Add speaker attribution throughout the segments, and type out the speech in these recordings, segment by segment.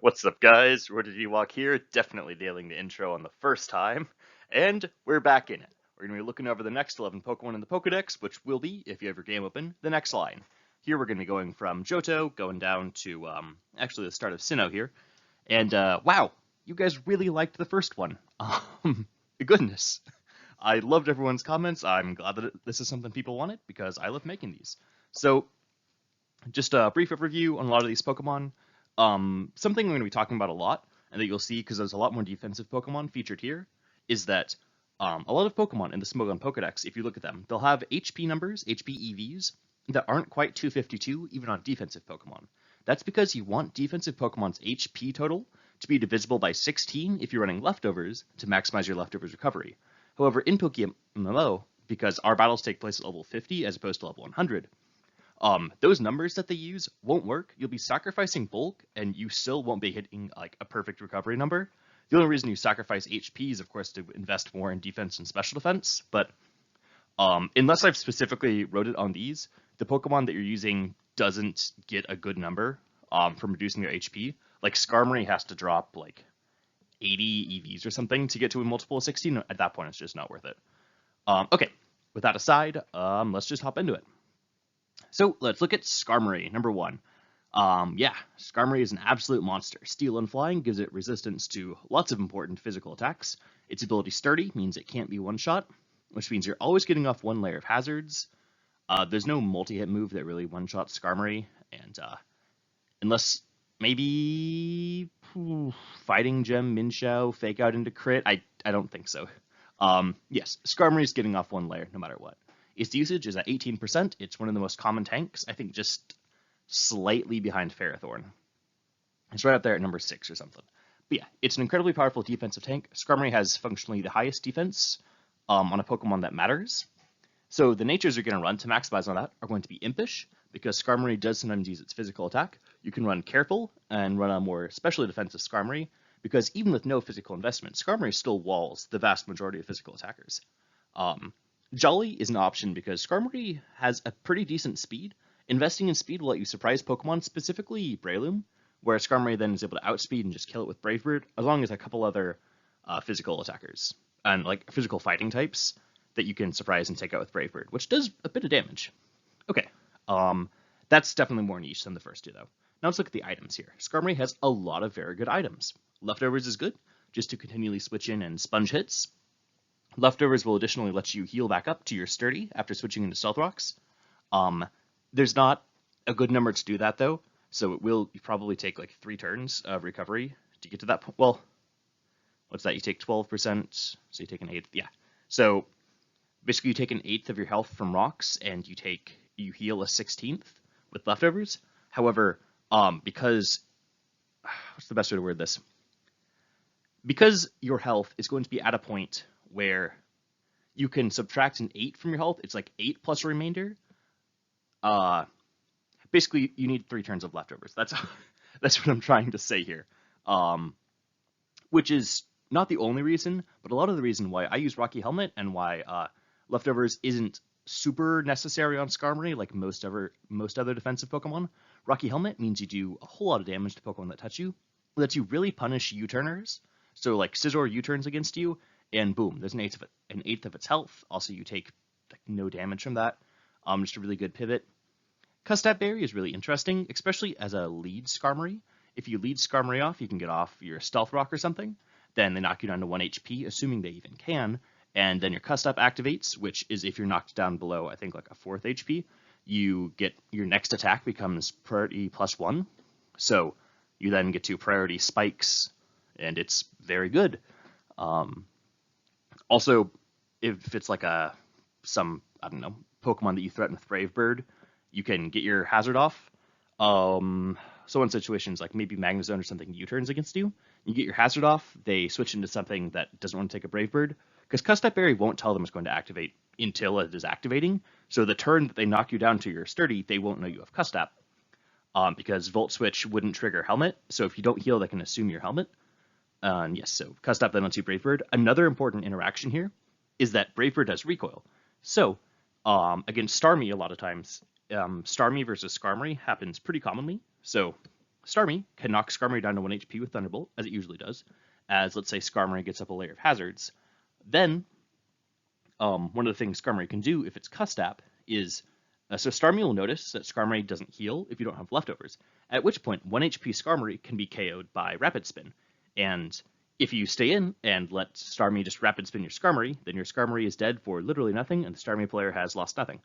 Speaker 1: What's up, guys? RotoDWalk here, definitely nailing the intro on the first time, and we're back in it. We're going to be looking over the next 11 Pokemon in the Pokedex, which will be, if you have your game open, the next line. Here we're going to be going from Johto, going down to, actually the start of Sinnoh here, and, wow, you guys really liked the first one. Goodness. I loved everyone's comments. I'm glad that this is something people wanted, because I love making these. So, just a brief overview on a lot of these Pokemon. Something I'm going to be talking about a lot, and that you'll see because there's a lot more defensive Pokemon featured here, is that a lot of Pokemon in the Smogon Pokedex, if you look at them, they'll have HP numbers, HP EVs, that aren't quite 252 even on defensive Pokemon. That's because you want defensive Pokemon's HP total to be divisible by 16 if you're running leftovers to maximize your leftovers recovery. However, in PokeMMO, because our battles take place at level 50 as opposed to level 100, those numbers that they use won't work. You'll be sacrificing bulk, and you still won't be hitting like a perfect recovery number. The only reason you sacrifice HP is, of course, to invest more in defense and special defense. But unless I've specifically wrote it on these, the Pokemon that you're using doesn't get a good number from reducing their HP. Like Skarmory has to drop like 80 EVs or something to get to a multiple of 16. At that point, it's just not worth it. Okay, with that aside, let's just hop into it. So let's look at Skarmory, number one. Yeah, Skarmory is an absolute monster. Steel and Flying gives it resistance to lots of important physical attacks. Its ability Sturdy means it can't be one-shot, which means you're always getting off one layer of hazards. There's no multi-hit move that really one-shots Skarmory, and unless maybe Fighting Gem, Minshao, Fake Out into Crit, I don't think so. Yes, Skarmory is getting off one layer no matter what. Its usage is at 18%. It's one of the most common tanks, I think just slightly behind Ferrothorn. It's right up there at number 6 or something. But yeah, it's an incredibly powerful defensive tank. Skarmory has functionally the highest defense on a Pokemon that matters. So the natures you're going to run to maximize on that are going to be Impish, because Skarmory does sometimes use its physical attack. You can run Careful and run a more specially defensive Skarmory, because even with no physical investment, Skarmory still walls the vast majority of physical attackers. Jolly is an option because Skarmory has a pretty decent speed. Investing in speed will let you surprise Pokemon, specifically Breloom, where Skarmory then is able to outspeed and just kill it with Brave Bird, as long as a couple other physical attackers and like physical fighting types that you can surprise and take out with Brave Bird, which does a bit of damage. Okay, that's definitely more niche than the first two, though. Now let's look at the items here. Skarmory has a lot of very good items. Leftovers is good, just to continually switch in and sponge hits. Leftovers will additionally let you heal back up to your Sturdy after switching into Stealth Rocks. There's not a good number to do that, though, so it will probably take like 3 turns of recovery to get to that point. Well, what's that? You take 12%, so you take an eighth. Yeah. So basically, you take an eighth of your health from rocks, and you heal a 16th with leftovers. However, because what's the best way to word this? Because your health is going to be at a point where you can subtract an 8 from your health. It's like 8 plus a remainder. Basically, you need 3 turns of leftovers. That's what I'm trying to say here. Which is not the only reason, but a lot of the reason why I use Rocky Helmet and why leftovers isn't super necessary on Skarmory like most other defensive Pokemon. Rocky Helmet means you do a whole lot of damage to Pokemon that touch you. It lets you really punish U-turners. So like Scizor U-turns against you, and boom, there's an eighth of its health. Also, you take like no damage from that. Just a really good pivot. Custap Berry is really interesting, especially as a lead Skarmory. If you lead Skarmory off, you can get off your Stealth Rock or something. Then they knock you down to 1 HP, assuming they even can. And then your Custap activates, which is if you're knocked down below, I think, like a 4th HP, you get your next attack becomes priority +1. So you then get to priority spikes, and it's very good. Also, if it's like I don't know, Pokemon that you threaten with Brave Bird, you can get your hazard off. So in situations like maybe Magnezone or something U-turns against you, you get your hazard off, they switch into something that doesn't want to take a Brave Bird, because Custap Berry won't tell them it's going to activate until it is activating. So the turn that they knock you down to your Sturdy, they won't know you have Custap, because Volt Switch wouldn't trigger Helmet. So if you don't heal, they can assume your Helmet. Yes, so Custap then lets you Brave Bird. Another important interaction here is that Brave Bird has recoil. So against Starmie, a lot of times, Starmie versus Skarmory happens pretty commonly. So Starmie can knock Skarmory down to 1 HP with Thunderbolt, as it usually does, as let's say Skarmory gets up a layer of hazards. Then, one of the things Skarmory can do if it's Custap is, so Starmie will notice that Skarmory doesn't heal if you don't have leftovers, at which point 1 HP Skarmory can be KO'd by Rapid Spin. And if you stay in and let Starmie just Rapid Spin your Skarmory, then your Skarmory is dead for literally nothing, and the Starmie player has lost nothing.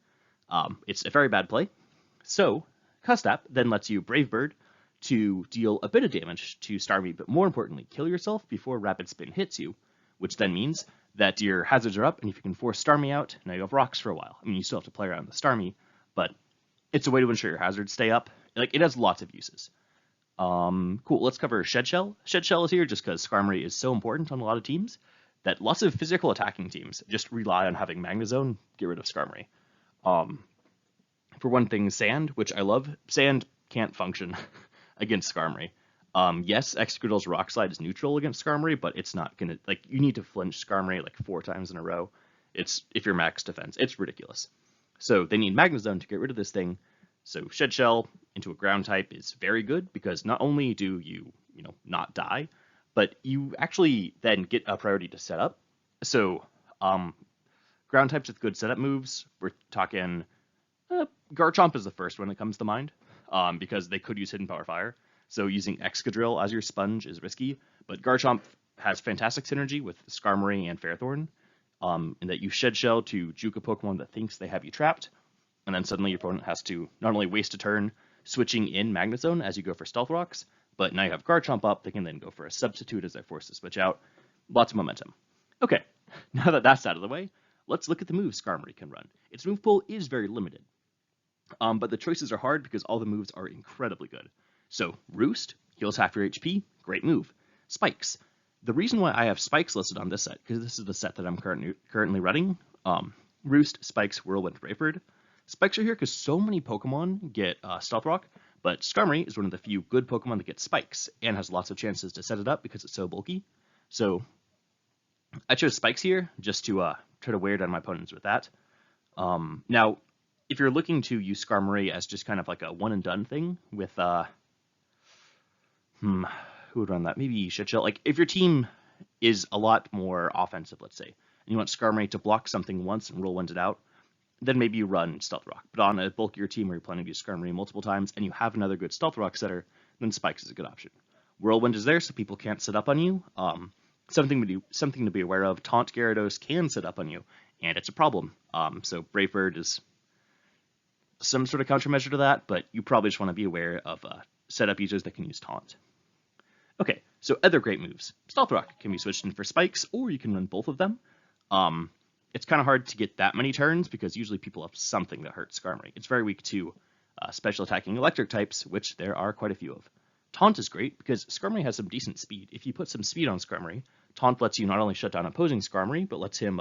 Speaker 1: It's a very bad play. So, Custap then lets you Brave Bird to deal a bit of damage to Starmie, but more importantly, kill yourself before Rapid Spin hits you, which then means that your hazards are up, and if you can force Starmie out, now you have rocks for a while. I mean, you still have to play around the Starmie, but it's a way to ensure your hazards stay up. Like, it has lots of uses. Cool, let's cover Shed Shell. Shed Shell is here just because Skarmory is so important on a lot of teams that lots of physical attacking teams just rely on having Magnezone get rid of Skarmory. For one thing, Sand, which I love. Sand can't function against Skarmory. Yes, Excadrill's Rock Slide is neutral against Skarmory, but it's not gonna, like, you need to flinch Skarmory like 4 times in a row. If you're max defense, it's ridiculous. So they need Magnezone to get rid of this thing. So Shed Shell into a ground type is very good because not only do you, not die, but you actually then get a priority to set up. So ground types with good setup moves, we're talking Garchomp is the first one that comes to mind because they could use Hidden Power Fire. So using Excadrill as your sponge is risky, but Garchomp has fantastic synergy with Skarmory and Ferrothorn, in that you Shed Shell to juke a Pokemon that thinks they have you trapped, and then suddenly your opponent has to not only waste a turn switching in Magnezone as you go for Stealth Rocks, but now you have Garchomp up, they can then go for a substitute as they're forced to switch out. Lots of momentum. Okay, now that that's out of the way, let's look at the moves Skarmory can run. Its move pool is very limited, but the choices are hard because all the moves are incredibly good. So, Roost, heals half your HP, great move. Spikes. The reason why I have Spikes listed on this set, because this is the set that I'm currently running, Roost, Spikes, Whirlwind, Brave Bird. Spikes are here because so many Pokemon get Stealth Rock, but Skarmory is one of the few good Pokemon that get Spikes, and has lots of chances to set it up because it's so bulky. So, I chose Spikes here, just to try to wear down my opponents with that. Now, if you're looking to use Skarmory as just kind of like a one-and-done thing with, who would run that? Maybe Shed Shell. Like, if your team is a lot more offensive, let's say, and you want Skarmory to block something once and roll it out, then maybe you run Stealth Rock. But on a bulkier team where you're planning to use Skarmory multiple times and you have another good Stealth Rock setter, then Spikes is a good option. Whirlwind is there so people can't sit up on you. Something to be aware of, Taunt Gyarados can sit up on you, and it's a problem. So Brave Bird is some sort of countermeasure to that, but you probably just want to be aware of setup users that can use Taunt. Okay, so other great moves. Stealth Rock can be switched in for Spikes, or you can run both of them. It's kind of hard to get that many turns because usually people have something that hurts Skarmory. It's very weak to special attacking electric types, which there are quite a few of. Taunt is great because Skarmory has some decent speed. If you put some speed on Skarmory, Taunt lets you not only shut down opposing Skarmory, but lets him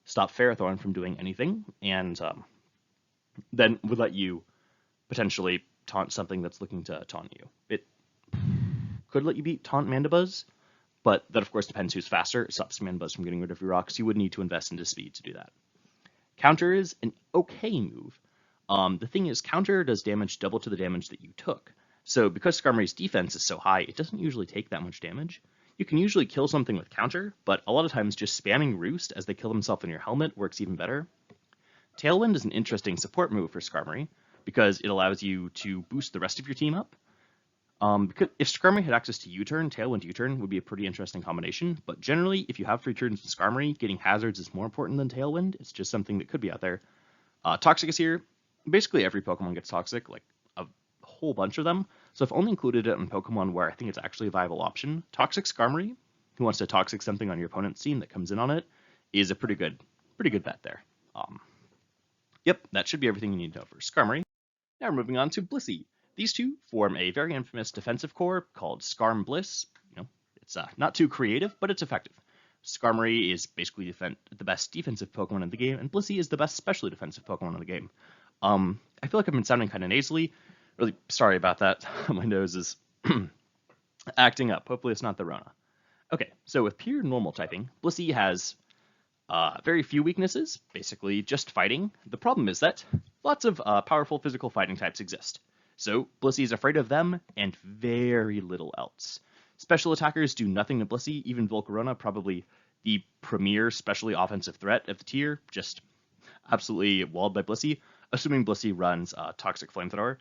Speaker 1: stop Ferrothorn from doing anything, and then would let you potentially taunt something that's looking to taunt you. It could let you beat Taunt Mandibuzz, but that of course depends who's faster. It stops Mandibuzz from getting rid of your rocks. You would need to invest into speed to do that. Counter is an okay move. The thing is, Counter does damage double to the damage that you took. So because Skarmory's defense is so high, it doesn't usually take that much damage. You can usually kill something with Counter, but a lot of times just spamming Roost as they kill themselves in your helmet works even better. Tailwind is an interesting support move for Skarmory, because it allows you to boost the rest of your team up. Because if Skarmory had access to U-Turn, Tailwind U-Turn would be a pretty interesting combination, but generally, if you have free turns in Skarmory, getting hazards is more important than Tailwind. It's just something that could be out there. Toxic is here. Basically every Pokemon gets Toxic, like a whole bunch of them, so I've only included it in Pokemon where I think it's actually a viable option. Toxic Skarmory, who wants to Toxic something on your opponent's team that comes in on it, is a pretty good bet there. Yep, that should be everything you need to know for Skarmory. Now we're moving on to Blissey. These two form a very infamous defensive core called Skarm Bliss. It's not too creative, but it's effective. Skarmory is basically the best defensive Pokemon in the game, and Blissey is the best specially defensive Pokemon in the game. I feel like I've been sounding kind of nasally. Really sorry about that. My nose is acting up. Hopefully it's not the Rona. Okay, so with pure normal typing, Blissey has very few weaknesses, basically just fighting. The problem is that lots of powerful physical fighting types exist. So Blissey is afraid of them and very little else. Special attackers do nothing to Blissey, even Volcarona, probably the premier specially offensive threat of the tier, just absolutely walled by Blissey, assuming Blissey runs Toxic Flamethrower.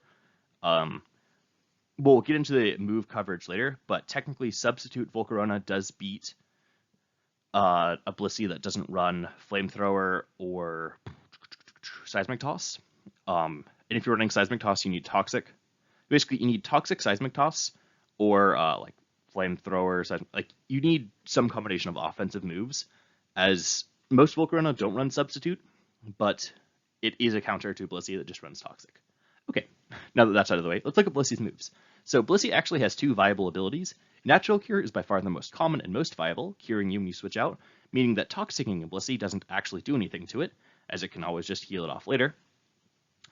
Speaker 1: We'll get into the move coverage later, but technically Substitute Volcarona does beat a Blissey that doesn't run Flamethrower or Seismic Toss. And if you're running Seismic Toss, you need Toxic. Basically, you need Toxic Seismic Toss or like Flamethrower. Like you need some combination of offensive moves, as most Volcarona don't run Substitute, but it is a counter to Blissey that just runs Toxic. Okay, now that that's out of the way, let's look at Blissey's moves. So Blissey actually has two viable abilities. Natural Cure is by far the most common and most viable, curing you when you switch out, meaning that Toxicking a Blissey doesn't actually do anything to it, as it can always just heal it off later.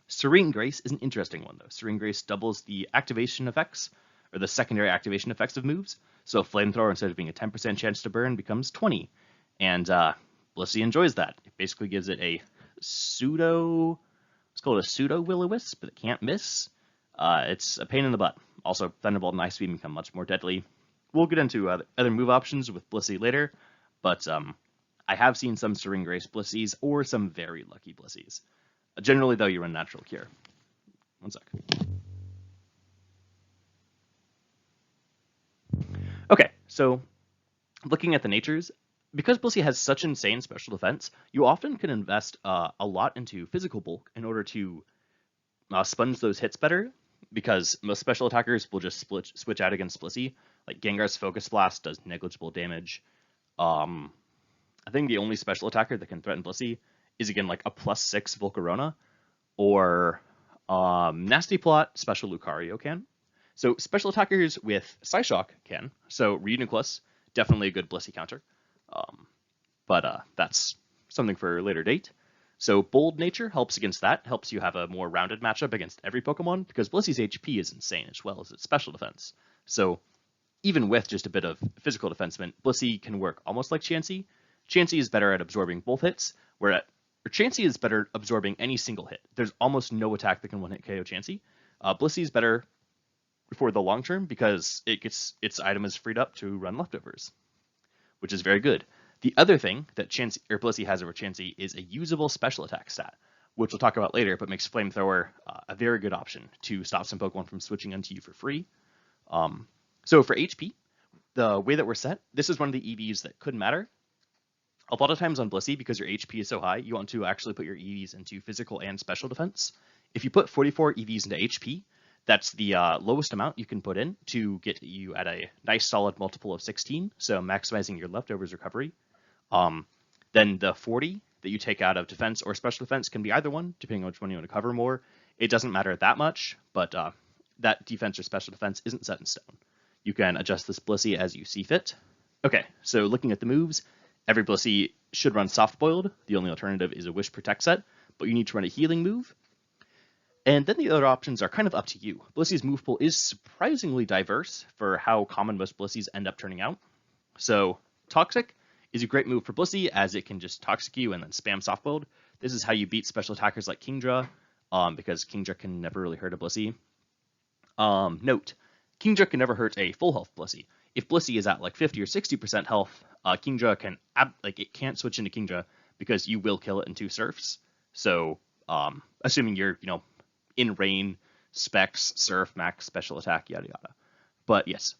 Speaker 1: Serene Grace is an interesting one, though. Serene Grace doubles the activation effects, or the secondary activation effects of moves, so Flamethrower, instead of being a 10% chance to burn, becomes 20, and Blissey enjoys that. It basically gives it a pseudo... It's called a pseudo Will-O-Wisp, but it can't miss. It's a pain in the butt. Also, Thunderbolt and Ice Beam become much more deadly. We'll get into other move options with Blissey later, but I have seen some Serene Grace Blisseys or some very lucky Blisseys. Generally, though, you run Natural Cure. One sec. Okay, so looking at the natures, because Blissey has such insane special defense, you often can invest a lot into physical bulk in order to sponge those hits better, because most special attackers will just switch out against Blissey. Like Gengar's Focus Blast does negligible damage. I think the only special attacker that can threaten Blissey is, again, like a +6 Volcarona, or Nasty Plot Special Lucario can. So special attackers with Psyshock can. So Reuniclus, definitely a good Blissey counter. But that's something for a later date. So Bold Nature helps against that, helps you have a more rounded matchup against every Pokemon, because Blissey's HP is insane as well as its special defense. So even with just a bit of physical defenseman, Blissey can work almost like Chansey. Chansey is better at absorbing both hits, where Chansey is better at absorbing any single hit. There's almost no attack that can one-hit KO Chansey. Blissey is better for the long term because it gets its item is freed up to run leftovers, which is very good. The other thing that Blissey has over Chansey is a usable special attack stat, which we'll talk about later, but makes Flamethrower a very good option to stop some Pokemon from switching onto you for free. So for HP, the way that we're set, this is one of the EVs that could matter. A lot of times on Blissey, because your HP is so high, you want to actually put your EVs into physical and special defense. If you put 44 EVs into HP, that's the lowest amount you can put in to get you at a nice solid multiple of 16, so maximizing your leftovers recovery. Then the 40 that you take out of defense or special defense can be either one, depending on which one you want to cover more. It doesn't matter that much, but that defense or special defense isn't set in stone. You can adjust this Blissey as you see fit. Okay, so looking at the moves, every Blissey should run Soft Boiled. The only alternative is a Wish Protect set, but you need to run a healing move. And then the other options are kind of up to you. Blissey's move pool is surprisingly diverse for how common most Blisseys end up turning out. So Toxic is a great move for Blissey, as it can just Toxic you and then spam Soft Boiled. This is how you beat special attackers like Kingdra, because Kingdra can never really hurt a Blissey. Note, Kingdra can never hurt a full health Blissey. If Blissey is at like 50 or 60% health, Kingdra can it can't switch into Kingdra because you will kill it in 2 surfs. So assuming you're in rain, specs, surf, max, special attack, yada yada. But yes,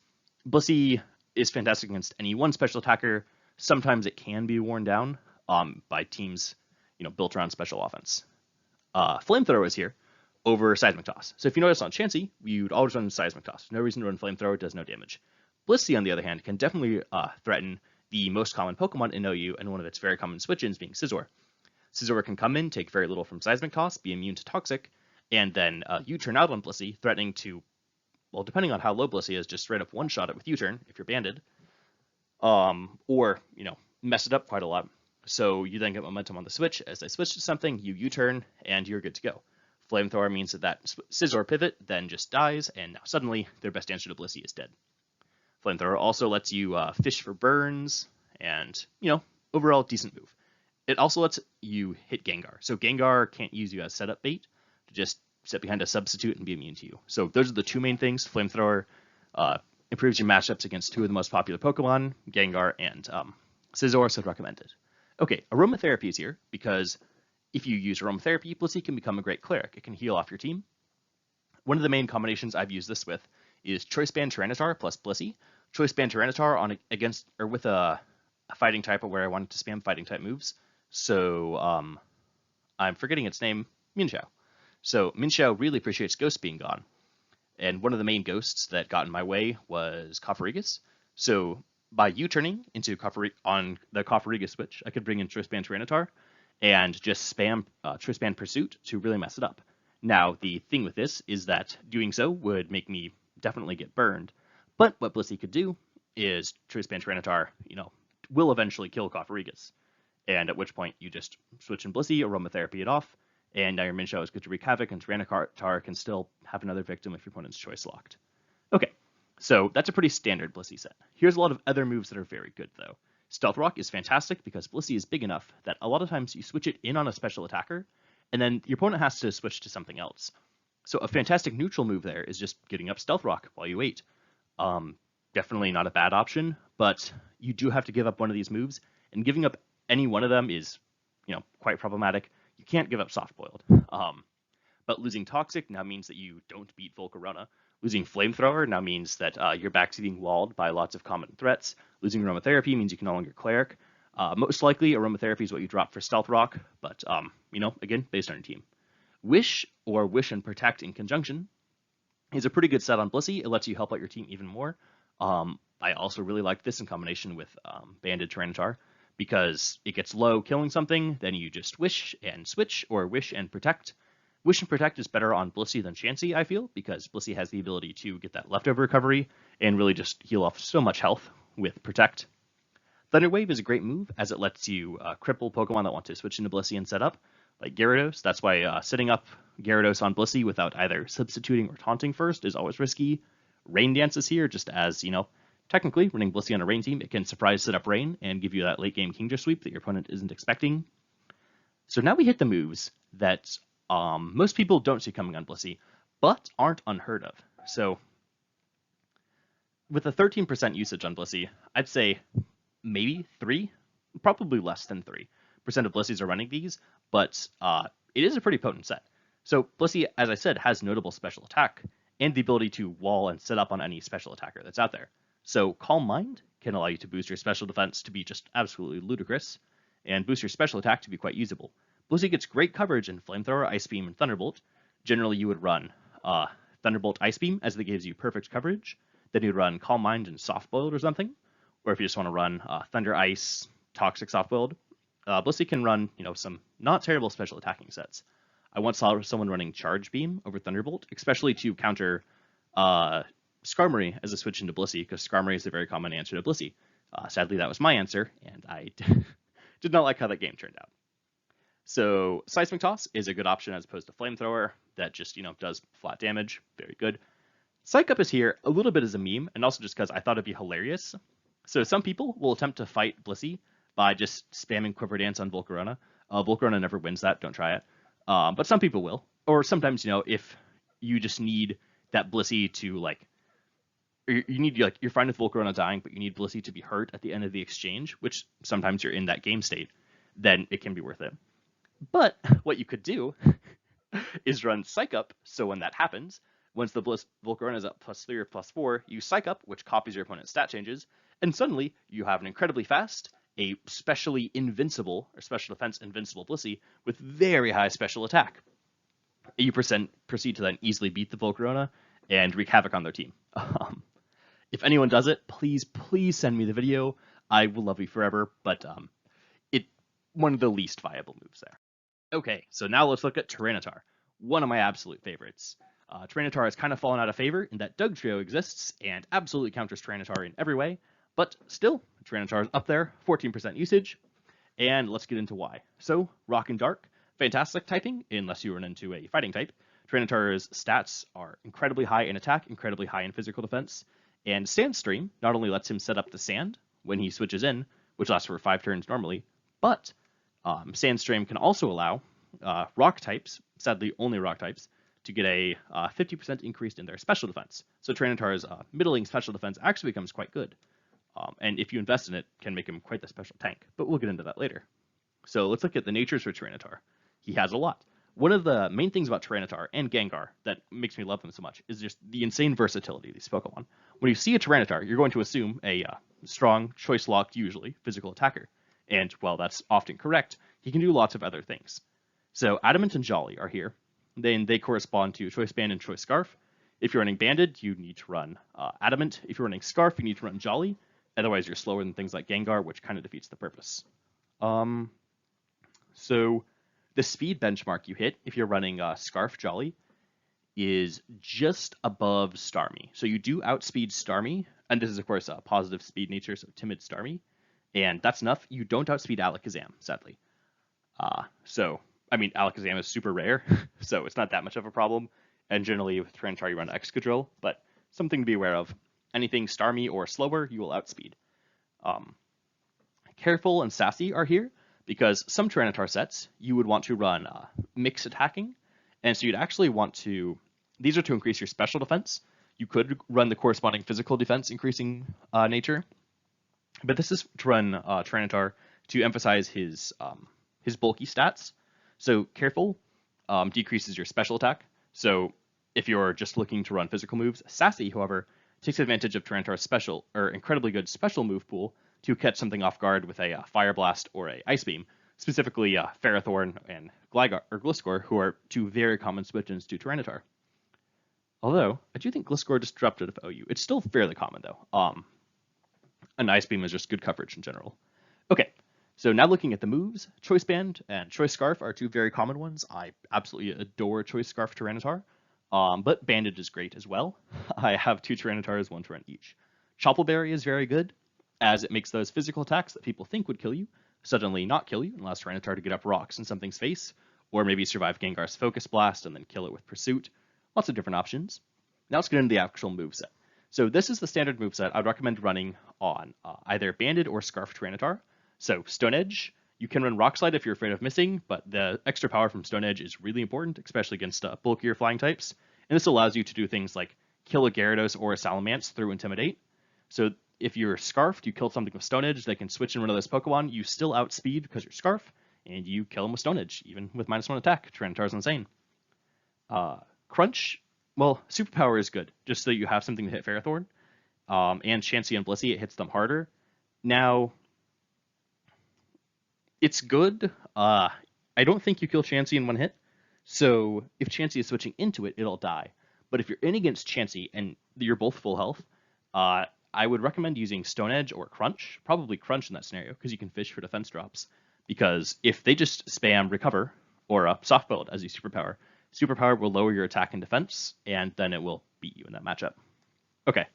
Speaker 1: Blissey is fantastic against any one special attacker. Sometimes it can be worn down by teams built around special offense. Flamethrower is here over Seismic Toss. So if you notice on Chansey, you'd always run Seismic Toss. No reason to run Flamethrower, it does no damage. Blissey, on the other hand, can definitely threaten the most common Pokemon in OU, and one of its very common switch-ins being Scizor. Scizor can come in, take very little from Seismic Toss, be immune to Toxic, and then U-turn out on Blissey, threatening to, well, depending on how low Blissey is, just straight up one-shot it with U-turn if you're banded, or mess it up quite a lot. So you then get momentum on the switch. As they switch to something, you U-turn, and you're good to go. Flamethrower means that Scizor pivot then just dies, and now suddenly their best answer to Blissey is dead. Flamethrower also lets you fish for burns, and, overall decent move. It also lets you hit Gengar. So Gengar can't use you as setup bait to just sit behind a substitute and be immune to you. So those are the two main things. Flamethrower improves your matchups against two of the most popular Pokemon, Gengar and Scizor, so I'd recommend it. Okay, Aromatherapy is here because if you use Aromatherapy, Blissey can become a great cleric. It can heal off your team. One of the main combinations I've used this with is Choice Band Tyranitar plus Blissey. Choice Band Tyranitar against or with a fighting type where I wanted to spam fighting type moves. So I'm forgetting its name, Minxiao. So Minxiao really appreciates Ghost being gone. And one of the main ghosts that got in my way was Cofagrigus. So by U-turning into on the Cofagrigus switch, I could bring in Choice Band Tyranitar and just spam Choice Band Pursuit to really mess it up. Now, the thing with this is that doing so would make me definitely get burned. But what Blissey could do is Choice Band Tyranitar, will eventually kill Cofagrigus. And at which point you just switch in Blissey, Aromatherapy it off, and now your Minxiao is good to wreak havoc, and Tyranitar can still have another victim if your opponent's choice locked. Okay, so that's a pretty standard Blissey set. Here's a lot of other moves that are very good, though. Stealth Rock is fantastic because Blissey is big enough that a lot of times you switch it in on a special attacker, and then your opponent has to switch to something else. So a fantastic neutral move there is just getting up Stealth Rock while you wait. Definitely not a bad option, but you do have to give up one of these moves, and giving up any one of them is, quite problematic. You can't give up Soft Boiled. But losing Toxic now means that you don't beat Volcarona. Losing Flamethrower now means that your back's being walled by lots of common threats. Losing Aromatherapy means you can no longer Cleric. Most likely, Aromatherapy is what you drop for Stealth Rock, but, again, based on your team. Wish or Wish and Protect in conjunction is a pretty good set on Blissey. It lets you help out your team even more. I also really like this in combination with Banded Tyranitar because it gets low killing something, then you just Wish and switch, or Wish and Protect. Wish and Protect is better on Blissey than Chansey, I feel, because Blissey has the ability to get that leftover recovery and really just heal off so much health with Protect. Thunder Wave is a great move as it lets you cripple Pokemon that want to switch into Blissey and set up, like Gyarados. That's why setting up Gyarados on Blissey without either substituting or taunting first is always risky. Rain Dance is here just as, technically running Blissey on a Rain team, it can surprise set up Rain and give you that late game Kingdra sweep that your opponent isn't expecting. So now we hit the moves that most people don't see coming on Blissey, but aren't unheard of. So with a 13% usage on Blissey, I'd say maybe 3, probably less than 3% of Blisseys are running these, but it is a pretty potent set. So Blissey, as I said, has notable special attack and the ability to wall and set up on any special attacker that's out there. So Calm Mind can allow you to boost your special defense to be just absolutely ludicrous, and boost your special attack to be quite usable. Blissey gets great coverage in Flamethrower, Ice Beam, and Thunderbolt. Generally, you would run Thunderbolt, Ice Beam, as it gives you perfect coverage. Then you'd run Calm Mind and Soft Boiled or something. Or if you just want to run Thunder, Ice, Toxic, Soft Boiled, Blissey can run, some not terrible special attacking sets. I once saw someone running Charge Beam over Thunderbolt, especially to counter Skarmory as a switch into Blissey, because Skarmory is a very common answer to Blissey. Sadly, that was my answer, and I did not like how that game turned out. So Seismic Toss is a good option as opposed to Flamethrower that just, does flat damage. Very good. Psych Up is here a little bit as a meme, and also just because I thought it'd be hilarious. So some people will attempt to fight Blissey by just spamming Quiver Dance on Volcarona. Volcarona never wins that, don't try it. But some people will. Or sometimes, if you just need that Blissey to, you're fine with Volcarona dying, but you need Blissey to be hurt at the end of the exchange, which sometimes you're in that game state, then it can be worth it. But what you could do is run Psych Up, so when that happens, once the Volcarona is up +3 or +4, you Psych Up, which copies your opponent's stat changes, and suddenly you have an incredibly fast, a specially invincible, or special defense invincible Blissey with very high special attack. You proceed to then easily beat the Volcarona and wreak havoc on their team. If anyone does it, please send me the video. I will love you forever, but one of the least viable moves there. Okay, so now let's look at Tyranitar, one of my absolute favorites. Tyranitar has kind of fallen out of favor in that Dugtrio exists and absolutely counters Tyranitar in every way, but still, Tyranitar is up there, 14% usage, and let's get into why. So, Rock and Dark, fantastic typing, unless you run into a fighting type. Tyranitar's stats are incredibly high in attack, incredibly high in physical defense, and Sandstream not only lets him set up the sand when he switches in, which lasts for 5 turns normally, but Sandstream can also allow rock types, sadly only rock types, to get a 50% increase in their special defense. So Tyranitar's middling special defense actually becomes quite good. And if you invest in it, can make him quite the special tank. But we'll get into that later. So let's look at the natures for Tyranitar. He has a lot. One of the main things about Tyranitar and Gengar that makes me love them so much is just the insane versatility of these Pokemon. When you see a Tyranitar, you're going to assume a strong, choice-locked, usually, physical attacker. And while that's often correct, he can do lots of other things. So Adamant and Jolly are here. Then they correspond to Choice Band and Choice Scarf. If you're running Banded, you need to run Adamant. If you're running Scarf, you need to run Jolly. Otherwise, you're slower than things like Gengar, which kind of defeats the purpose. So the speed benchmark you hit if you're running Scarf Jolly is just above Starmie. So you do outspeed Starmie, and this is, of course, a positive speed nature, so timid Starmie. And that's enough. You don't outspeed Alakazam, sadly. Alakazam is super rare, so it's not that much of a problem. And generally, with Tyranitar, you run Excadrill, but something to be aware of. Anything Starmie or slower, you will outspeed. Careful and Sassy are here, because some Tyranitar sets, you would want to run mix attacking, and so you'd actually want to... These are to increase your special defense. You could run the corresponding physical defense increasing nature, but this is to run Tyranitar to emphasize his bulky stats. So Careful decreases your special attack. So if you're just looking to run physical moves, Sassy, however, takes advantage of Tyranitar's special or incredibly good special move pool to catch something off guard with a Fire Blast or a Ice Beam, specifically Ferrothorn and Gliscor, who are two very common switch-ins to Tyranitar. Although, I do think Gliscor disrupted of OU. It's still fairly common, though. An Ice Beam is just good coverage in general. Okay, so now looking at the moves, Choice Band and Choice Scarf are two very common ones. I absolutely adore Choice Scarf Tyranitar, but Bandage is great as well. I have two Tyranitars, one to run each. Choppleberry is very good, as it makes those physical attacks that people think would kill you suddenly not kill you and allows Tyranitar to get up rocks in something's face, or maybe survive Gengar's Focus Blast and then kill it with Pursuit. Lots of different options. Now let's get into the actual moveset. So this is the standard moveset I'd recommend running on either Banded or Scarf Tyranitar. So Stone Edge, you can run Rock Slide if you're afraid of missing, but the extra power from Stone Edge is really important, especially against bulkier flying types. And this allows you to do things like kill a Gyarados or a Salamence through Intimidate. So if you're Scarfed, you kill something with Stone Edge, they can switch in one of those Pokemon, you still outspeed because you're Scarf, and you kill them with Stone Edge, even with -1 attack. Tyranitar's insane. Crunch, well, Superpower is good, just so you have something to hit Ferrothorn. And Chansey and Blissey, it hits them harder. Now, it's good. I don't think you kill Chansey in one hit, so if Chansey is switching into it, it'll die. But if you're in against Chansey and you're both full health, I would recommend using Stone Edge or Crunch, probably Crunch in that scenario, because you can fish for defense drops. Because if they just spam Recover or Soft Build as your Superpower will lower your attack and defense, and then it will beat you in that matchup. Okay.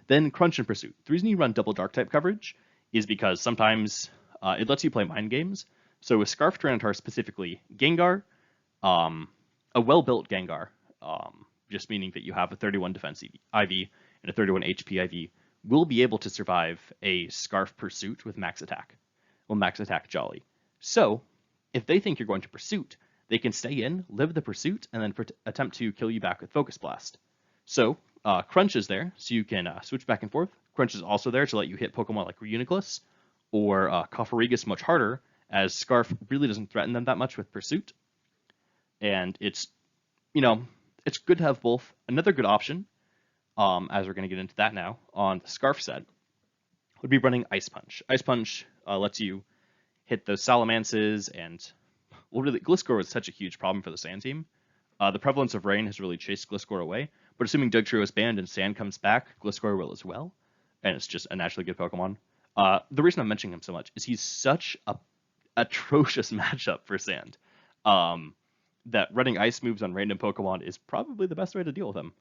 Speaker 1: Then Crunch and Pursuit. The reason you run double Dark type coverage is because sometimes it lets you play mind games. So with Scarf Tyranitar specifically, Gengar, a well-built Gengar, just meaning that you have a 31 defense IV and a 31 HP IV, will be able to survive a Scarf Pursuit with max attack. Well, max attack Jolly. So if they think you're going to Pursuit, they can stay in, live the Pursuit, and then attempt to kill you back with Focus Blast. So Crunch is there, so you can switch back and forth. Crunch is also there to let you hit Pokemon like Reuniclus or Cofagrigus much harder, as Scarf really doesn't threaten them that much with Pursuit. And it's good to have both. Another good option, as we're going to get into that now, on the Scarf set, would be running Ice Punch. Ice Punch lets you hit those Salamances, and well, really, Gliscor was such a huge problem for the Sand team. The prevalence of Rain has really chased Gliscor away, but assuming Dugtrio is banned and Sand comes back, Gliscor will as well, and it's just a naturally good Pokemon. The reason I'm mentioning him so much is he's such a atrocious matchup for Sand, that running Ice moves on random Pokemon is probably the best way to deal with him.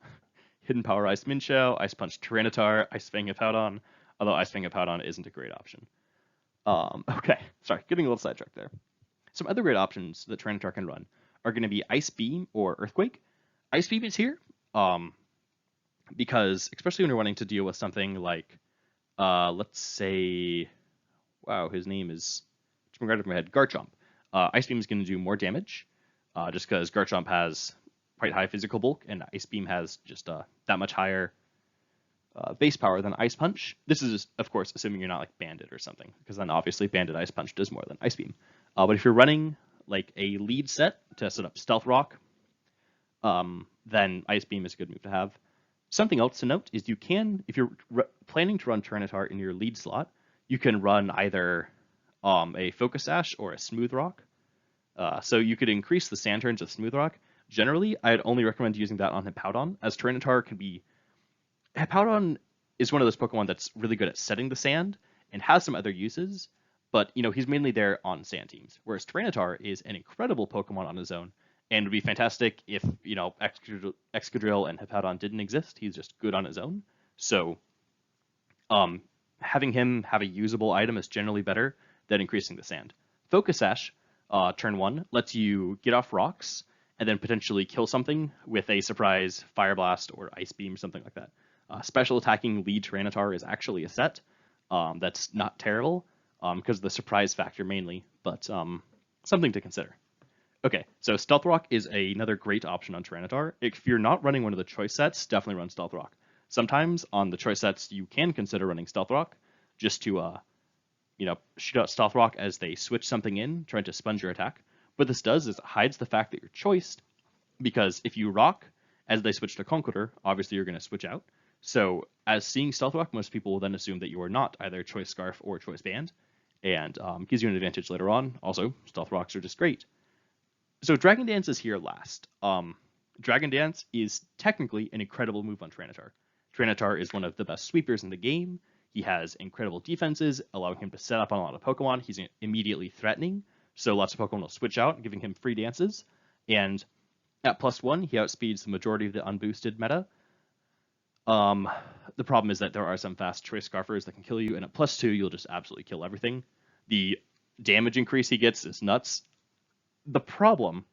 Speaker 1: Hidden Power Ice Minchao, Ice Punch Tyranitar, Ice Fang Hippowdon, although Ice Fang Hippowdon isn't a great option. Okay, sorry, getting a little sidetracked there. Some other great options that Tyranitar can run are going to be Ice Beam or Earthquake. Ice Beam is here, because especially when you're wanting to deal with something like, let's say, wow, his name is, right over my head, Garchomp. Ice Beam is going to do more damage, just because Garchomp has quite high physical bulk, and Ice Beam has just that much higher base power than Ice Punch. This is, of course, assuming you're not like Bandit or something, because then obviously Bandit Ice Punch does more than Ice Beam. But if you're running like a lead set to set up Stealth Rock, then Ice Beam is a good move to have. Something else to note is you can, if you're planning to run Tyranitar in your lead slot, you can run either a Focus Sash or a Smooth Rock. So you could increase the sand turns of Smooth Rock. Generally, I'd only recommend using that on Hippowdon, as Tyranitar can be... Hippowdon is one of those Pokemon that's really good at setting the sand and has some other uses, but he's mainly there on sand teams. Whereas Tyranitar is an incredible Pokemon on his own, and would be fantastic if Excadrill and Hippowdon didn't exist. He's just good on his own. So, having him have a usable item is generally better than increasing the sand. Focus Sash, turn 1, lets you get off rocks and then potentially kill something with a surprise Fire Blast or Ice Beam, something like that. Special attacking lead Tyranitar is actually a set that's not terrible because of the surprise factor mainly, but something to consider. Okay, so Stealth Rock is another great option on Tyranitar. If you're not running one of the choice sets, definitely run Stealth Rock. Sometimes on the choice sets, you can consider running Stealth Rock just to, shoot out Stealth Rock as they switch something in, trying to sponge your attack. What this does is it hides the fact that you're choiced, because if you rock as they switch to Conqueror, obviously you're going to switch out. So as seeing Stealth Rock, most people will then assume that you are not either Choice Scarf or Choice Band, and gives you an advantage later on. Also, Stealth Rocks are just great. So Dragon Dance is here last. Dragon Dance is technically an incredible move on Tyranitar. Tyranitar is one of the best sweepers in the game. He has incredible defenses, allowing him to set up on a lot of Pokemon. He's immediately threatening, so lots of Pokemon will switch out, giving him free dances. And at +1, he outspeeds the majority of the unboosted meta. The problem is that there are some fast Choice Scarfers that can kill you, and at +2, you'll just absolutely kill everything. The damage increase he gets is nuts. The problem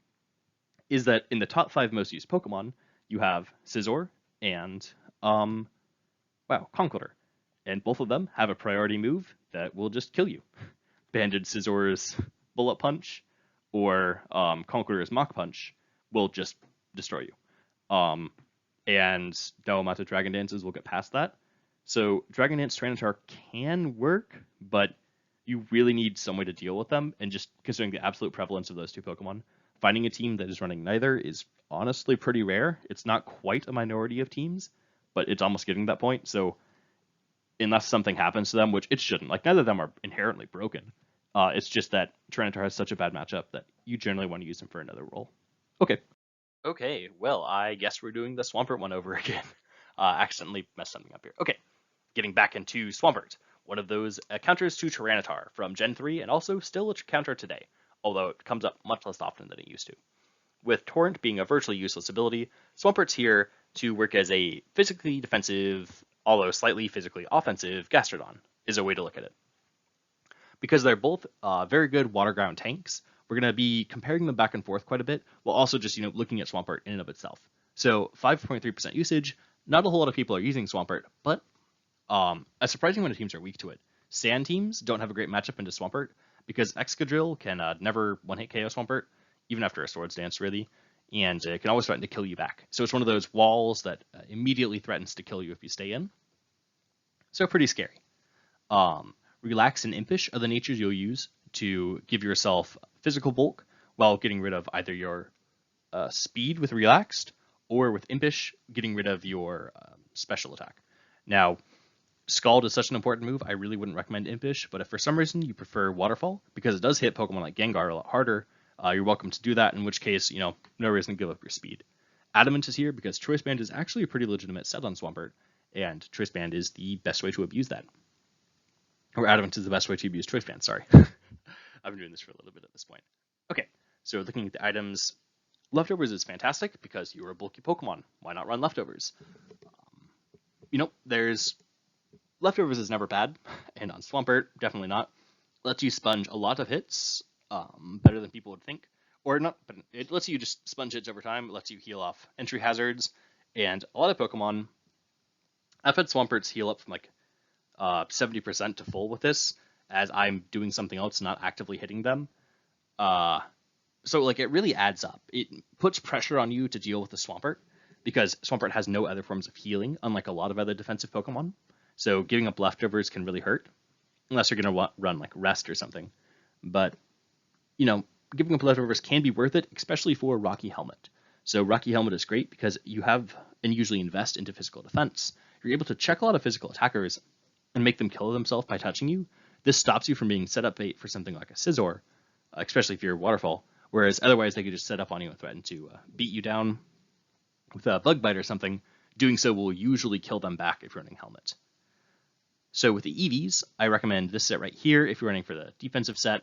Speaker 1: is that in the top 5 most used Pokemon, you have Scizor and, Conkeldurr. And both of them have a priority move that will just kill you. Banded Scizor's Bullet Punch or Conkeldurr's Mach Punch will just destroy you. And no amount of Dragon Dances will get past that. So Dragon Dance Tyranitar can work, but you really need some way to deal with them, and just considering the absolute prevalence of those two Pokemon, finding a team that is running neither is honestly pretty rare. It's not quite a minority of teams, but it's almost getting to that point, so unless something happens to them, which it shouldn't, like neither of them are inherently broken, it's just that Tyranitar has such a bad matchup that you generally want to use him for another role. Okay, well, I guess we're doing the Swampert one over again. Accidentally messed something up here. Okay, getting back into Swampert. One of those counters to Tyranitar from Gen 3, and also still a counter today, although it comes up much less often than it used to. With Torrent being a virtually useless ability, Swampert's here to work as a physically defensive, although slightly physically offensive, Gastrodon, is a way to look at it. Because they're both very good water-ground tanks, we're going to be comparing them back and forth quite a bit, while also just looking at Swampert in and of itself. So 5.3% usage, not a whole lot of people are using Swampert, but a surprising amount of teams are weak to it. Sand teams don't have a great matchup into Swampert, because Excadrill can never one-hit KO Swampert, even after a Swords Dance, really, and it can always threaten to kill you back. So it's one of those walls that immediately threatens to kill you if you stay in. So pretty scary. Relax and Impish are the natures you'll use to give yourself physical bulk while getting rid of either your speed with Relaxed, or with Impish, getting rid of your special attack. Now, Scald is such an important move, I really wouldn't recommend Impish, but if for some reason you prefer Waterfall, because it does hit Pokemon like Gengar a lot harder, you're welcome to do that, in which case, no reason to give up your speed. Adamant is here because Choice Band is actually a pretty legitimate set on Swampert, and Choice Band is the best way to abuse that. Or Adamant is the best way to abuse Choice Band, sorry. I've been doing this for a little bit at this point. Okay, so looking at the items, Leftovers is fantastic because you're a bulky Pokemon. Why not run Leftovers? There's... Leftovers is never bad, and on Swampert, definitely not. Lets you sponge a lot of hits, better than people would think. Or not, but it lets you just sponge hits over time, it lets you heal off entry hazards, and a lot of Pokemon... I've had Swamperts heal up from 70% to full with this, as I'm doing something else, not actively hitting them. So like it really adds up. It puts pressure on you to deal with the Swampert because Swampert has no other forms of healing, unlike a lot of other defensive Pokemon. So giving up leftovers can really hurt, unless you're going to run like Rest or something. But, you know, giving up leftovers can be worth it, especially for Rocky Helmet. So Rocky Helmet is great because you have and usually invest into physical defense. You're able to check a lot of physical attackers and make them kill themselves by touching you. This stops you from being set up bait for something like a Scizor, especially if you're Waterfall. Whereas otherwise they could just set up on you and threaten to beat you down with a Bug Bite or something. Doing so will usually kill them back if you're running Helmet. So with the EVs, I recommend this set right here if you're running for the defensive set.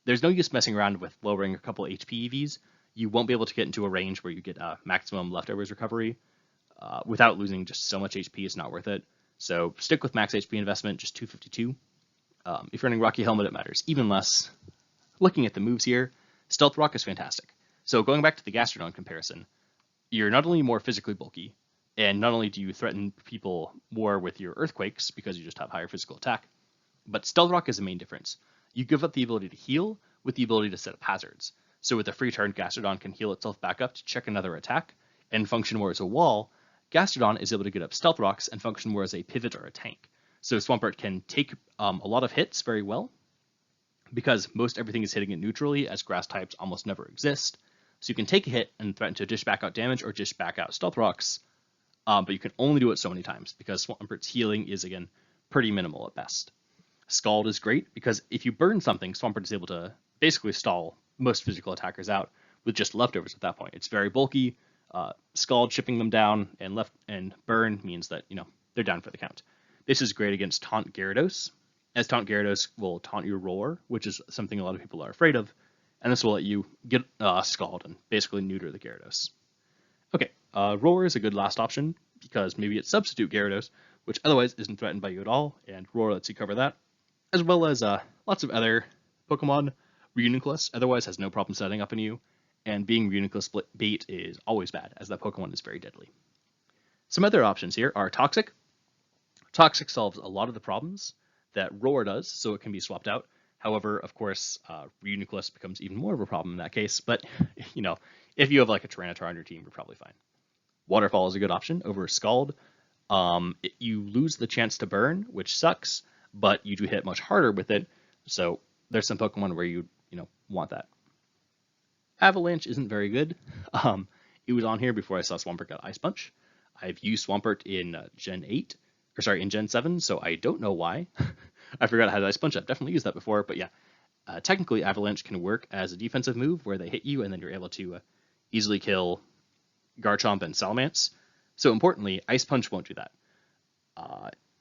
Speaker 1: There's no use messing around with lowering a couple HP EVs. You won't be able to get into a range where you get maximum leftovers recovery without losing just so much HP. It's not worth it. So stick with max HP investment, just 252. If you're running Rocky Helmet, it matters even less. Looking at the moves here, Stealth Rock is fantastic. So going back to the Gastrodon comparison, you're not only more physically bulky, and not only do you threaten people more with your Earthquakes because you just have higher physical attack, but Stealth Rock is the main difference. You give up the ability to heal with the ability to set up hazards. So with a free turn, Gastrodon can heal itself back up to check another attack and function more as a wall. Gastrodon is able to get up Stealth Rocks and function more as a pivot or a tank. So Swampert can take a lot of hits very well because most everything is hitting it neutrally, as grass types almost never exist. So you can take a hit and threaten to dish back out damage or dish back out Stealth Rocks, but you can only do it so many times because Swampert's healing is, again, pretty minimal at best. Scald is great because if you burn something, Swampert is able to basically stall most physical attackers out with just leftovers at that point. It's very bulky. Scald chipping them down and burn means that, they're down for the count. This is great against Taunt Gyarados, as Taunt Gyarados will taunt your Roar, which is something a lot of people are afraid of, and this will let you get Scald and basically neuter the Gyarados. Okay, Roar is a good last option because maybe it's Substitute Gyarados, which otherwise isn't threatened by you at all, and Roar lets you cover that, as well as lots of other Pokemon. Reuniclus otherwise has no problem setting up on you, and being Reuniclus bait is always bad, as that Pokemon is very deadly. Some other options here are Toxic. Toxic solves a lot of the problems that Roar does, so it can be swapped out. However, of course, Reuniclus becomes even more of a problem in that case, but, if you have like a Tyranitar on your team, you're probably fine. Waterfall is a good option over Scald. You lose the chance to burn, which sucks, but you do hit much harder with it, so there's some Pokemon where you want that. Avalanche isn't very good. It was on here before I saw Swampert got Ice Punch. I've used Swampert in in Gen 7, so I don't know why. I forgot I had Ice Punch. I've definitely used that before, but yeah. Technically, Avalanche can work as a defensive move where they hit you and then you're able to easily kill Garchomp and Salamence. So importantly, Ice Punch won't do that.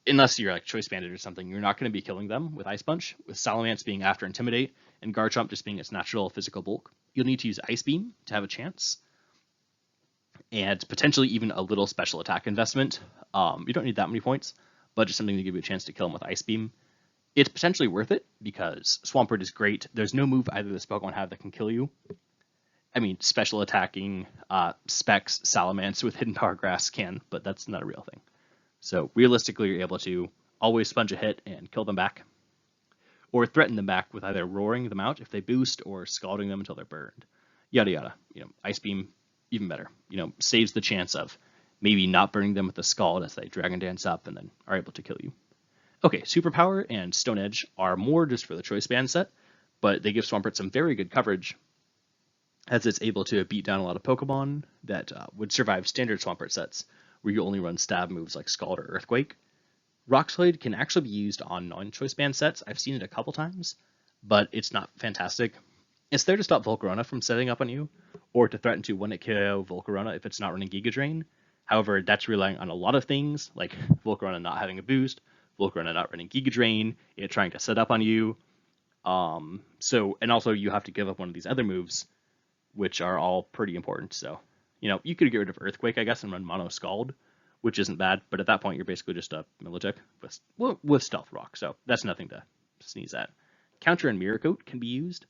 Speaker 1: Unless you're like Choice Banded or something, you're not going to be killing them with Ice Punch, with Salamence being after Intimidate and Garchomp just being its natural physical bulk. You'll need to use Ice Beam to have a chance, and potentially even a little special attack investment. You don't need that many points, but just something to give you a chance to kill them with Ice Beam. It's potentially worth it because Swampert is great. There's no move either of this Pokemon have that can kill you. I mean, special attacking Specs Salamence with Hidden Power Grass can, but that's not a real thing. So realistically, you're able to always sponge a hit and kill them back, or threaten them back with either roaring them out if they boost or scalding them until they're burned. Yada yada. Ice Beam, even better. Saves the chance of maybe not burning them with the Scald as they Dragon Dance up and then are able to kill you. Okay, Superpower and Stone Edge are more just for the Choice Band set, but they give Swampert some very good coverage, as it's able to beat down a lot of Pokemon that would survive standard Swampert sets, where you only run stab moves like Scald or Earthquake. Rock Slide can actually be used on non-Choice Band sets. I've seen it a couple times, but it's not fantastic. It's there to stop Volcarona from setting up on you, or to threaten to one-hit KO Volcarona if it's not running Giga Drain. However, that's relying on a lot of things, like Volcarona not having a boost, Volcarona not running Giga Drain, it trying to set up on you. And also you have to give up one of these other moves, which are all pretty important. So, you could get rid of Earthquake, I guess, and run Mono Scald, which isn't bad, but at that point you're basically just a Militech with Stealth Rock, so that's nothing to sneeze at. Counter and Mirror Coat can be used.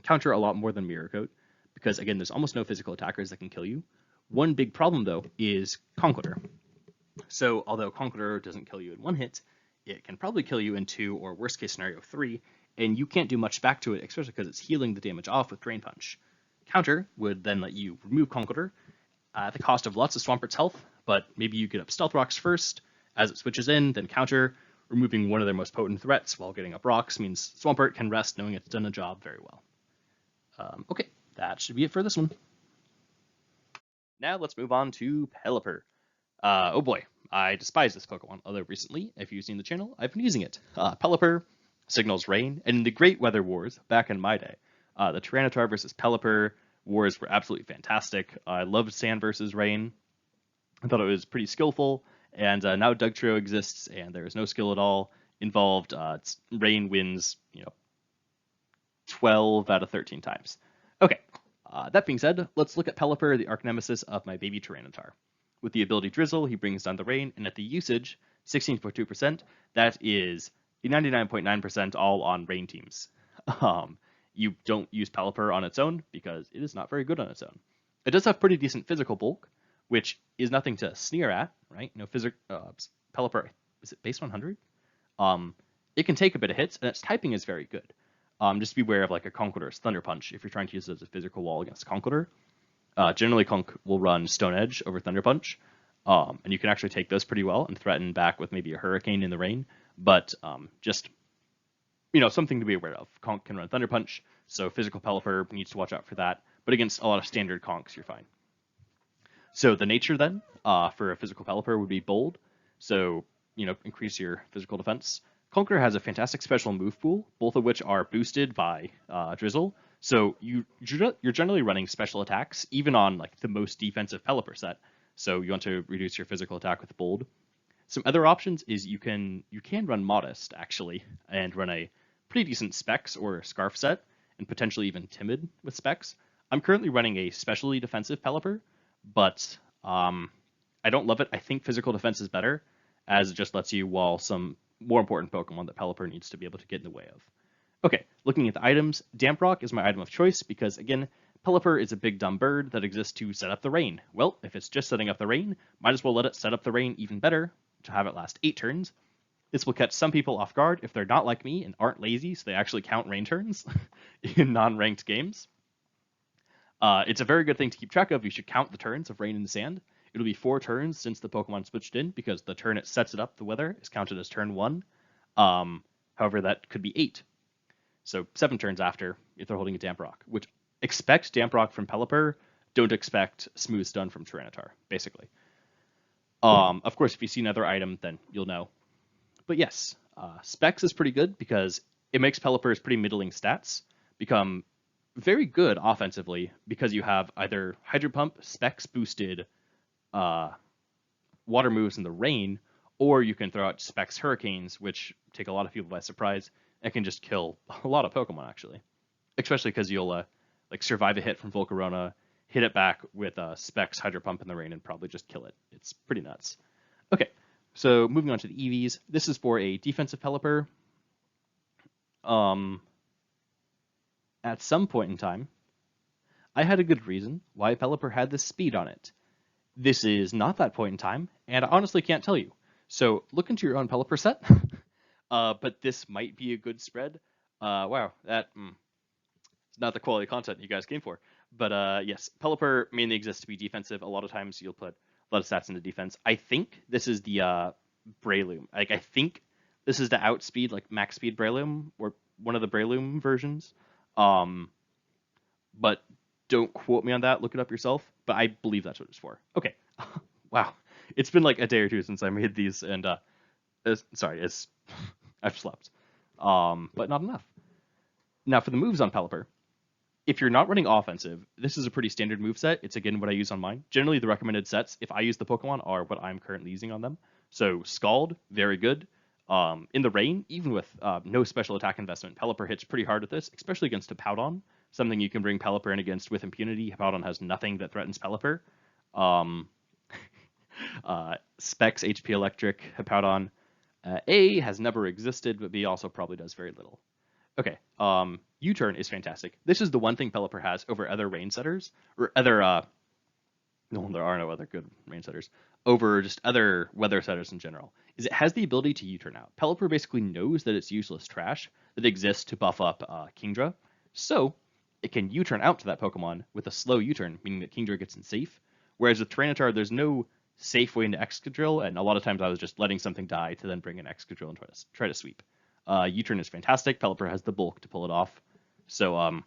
Speaker 1: Counter a lot more than Mirror Coat, because again, there's almost no physical attackers that can kill you. One big problem, though, is Conqueror. So, although Conqueror doesn't kill you in one hit, it can probably kill you in 2, or worst case scenario 3, and you can't do much back to it, especially because it's healing the damage off with Drain Punch. Counter would then let you remove Conkeldurr at the cost of lots of Swampert's health, but maybe you get up Stealth Rocks first. As it switches in, then counter, removing one of their most potent threats while getting up rocks means Swampert can rest knowing it's done a job very well. Okay, that should be it for this one. Now let's move on to Pelipper. Oh boy, I despise this Pokemon, although recently, if you've seen the channel, I've been using it. Pelipper signals rain, and in the Great Weather Wars back in my day, the Tyranitar versus Pelipper wars were absolutely fantastic. I loved Sand versus Rain. I thought it was pretty skillful, and now Dugtrio exists, and there is no skill at all involved. Rain wins, 12 out of 13 times. Okay, that being said, let's look at Pelipper, the arch-nemesis of my baby Tyranitar. With the ability Drizzle, he brings down the rain, and at the usage, 16.2%, that is 99.9% all on rain teams. You don't use Pelipper on its own, because it is not very good on its own. It does have pretty decent physical bulk, which is nothing to sneer at, right? Pelipper, is it base 100? It can take a bit of hits, and its typing is very good. Just beware of like a Conkeldurr's Thunder Punch if you're trying to use it as a physical wall against Conkeldurr. Generally, Conk will run Stone Edge over Thunder Punch, and you can actually take those pretty well and threaten back with maybe a Hurricane in the rain. But just, something to be aware of. Conk can run Thunder Punch, so physical Pelipper needs to watch out for that. But against a lot of standard Conks, you're fine. So the nature then for a physical Pelipper would be Bold, so increase your physical defense. Conkeldurr has a fantastic special move pool, both of which are boosted by Drizzle. So you're generally running special attacks, even on like the most defensive Pelipper set. So you want to reduce your physical attack with Bold. Some other options is you can run Modest actually, and run a pretty decent Specs or Scarf set, and potentially even Timid with Specs. I'm currently running a specially defensive Pelipper, but I don't love it. I think physical defense is better, as it just lets you wall some more important Pokemon that Pelipper needs to be able to get in the way of. Okay, looking at the items, Damp Rock is my item of choice because, again, Pelipper is a big dumb bird that exists to set up the rain. Well, if it's just setting up the rain, might as well let it set up the rain even better to have it last 8 turns. This will catch some people off guard if they're not like me and aren't lazy, so they actually count rain turns in non-ranked games. It's a very good thing to keep track of. You should count the turns of rain in the sand. It'll be 4 turns since the Pokemon switched in, because the turn it sets it up, the weather, is counted as turn 1. However, that could be 8. So 7 turns after, if they're holding a Damp Rock. Which, expect Damp Rock from Pelipper, don't expect Smooth Stun from Tyranitar, basically. Of course, if you see another item, then you'll know. But yes, Specs is pretty good, because it makes Pelipper's pretty middling stats become very good offensively, because you have either Hydro Pump, Specs boosted water moves in the rain, or you can throw out Specs Hurricanes, which take a lot of people by surprise and can just kill a lot of Pokemon, actually. Especially because you'll survive a hit from Volcarona, hit it back with Specs Hydro Pump in the rain, and probably just kill it. It's pretty nuts. Okay, so moving on to the EVs. This is for a defensive Pelipper. At some point in time, I had a good reason why Pelipper had this speed on it. This is not that point in time, and I honestly can't tell you. So look into your own Pelipper set, but this might be a good spread. Wow, that is not the quality content you guys came for. But yes, Pelipper mainly exists to be defensive. A lot of times you'll put a lot of stats into defense. I think this is the Breloom. I think this is the outspeed, max speed Breloom, or one of the Breloom versions. But don't quote me on that. Look it up yourself. But I believe that's what it's for. Okay. Wow. It's been like a day or two since I made these, and I've slept. But not enough. Now for the moves on Pelipper, if you're not running offensive, this is a pretty standard move set. It's again what I use on mine. Generally, the recommended sets, if I use the Pokemon, are what I'm currently using on them. So Scald, very good. In the rain, even with no special attack investment, Pelipper hits pretty hard with this, especially against Hippowdon, something you can bring Pelipper in against with impunity. Hippowdon has nothing that threatens Pelipper. Specs, HP Electric, Hippowdon. A has never existed, but B also probably does very little. Okay, U-Turn is fantastic. This is the one thing Pelipper has over other rain setters, or other, no, there are no other good rain setters. over just other weather setters in general is it has the ability to U-turn out. Pelipper basically knows that it's useless trash that exists to buff up Kingdra, so it can U-turn out to that Pokemon with a slow U-turn, meaning that Kingdra gets in safe. Whereas with Tyranitar, there's no safe way into Excadrill, and a lot of times I was just letting something die to then bring in Excadrill and try to sweep. U-turn is fantastic. Pelipper has the bulk to pull it off. So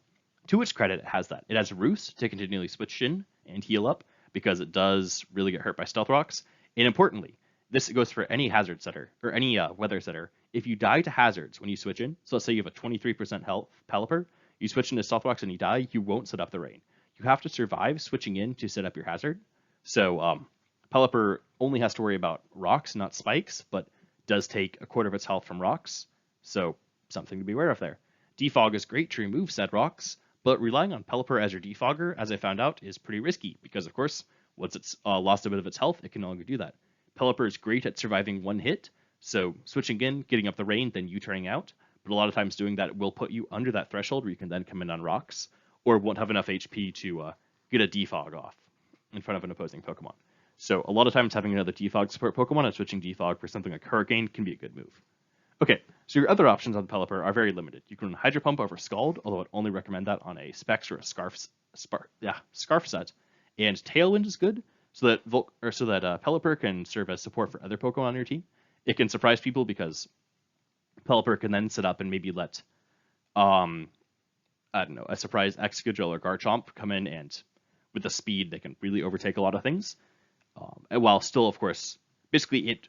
Speaker 1: to its credit, it has that. It has Roost to continually switch in and heal up, because it does really get hurt by Stealth Rocks. And importantly, this goes for any hazard setter, or any weather setter. If you die to hazards when you switch in, so let's say you have a 23% health Pelipper, you switch into Stealth Rocks and you die, you won't set up the rain. You have to survive switching in to set up your hazard. So Pelipper only has to worry about rocks, not spikes, but does take a quarter of its health from rocks, so something to be aware of there. Defog is great to remove said rocks, but relying on Pelipper as your defogger, as I found out, is pretty risky, because of course, once it's lost a bit of its health, it can no longer do that. Pelipper is great at surviving one hit, so switching in, getting up the rain, then U-turning out, but a lot of times doing that will put you under that threshold where you can then come in on rocks, or won't have enough HP to get a defog off in front of an opposing Pokemon. So a lot of times having another defog support Pokemon and switching defog for something like Hurricane can be a good move. Okay, so your other options on Pelipper are very limited. You can run Hydro Pump over Scald, although I'd only recommend that on a Specs or a Scarf set. And Tailwind is good, so that Pelipper can serve as support for other Pokemon on your team. It can surprise people because Pelipper can then set up and maybe let, I don't know, a surprise Excadrill or Garchomp come in, and with the speed, they can really overtake a lot of things. And while still, of course, basically it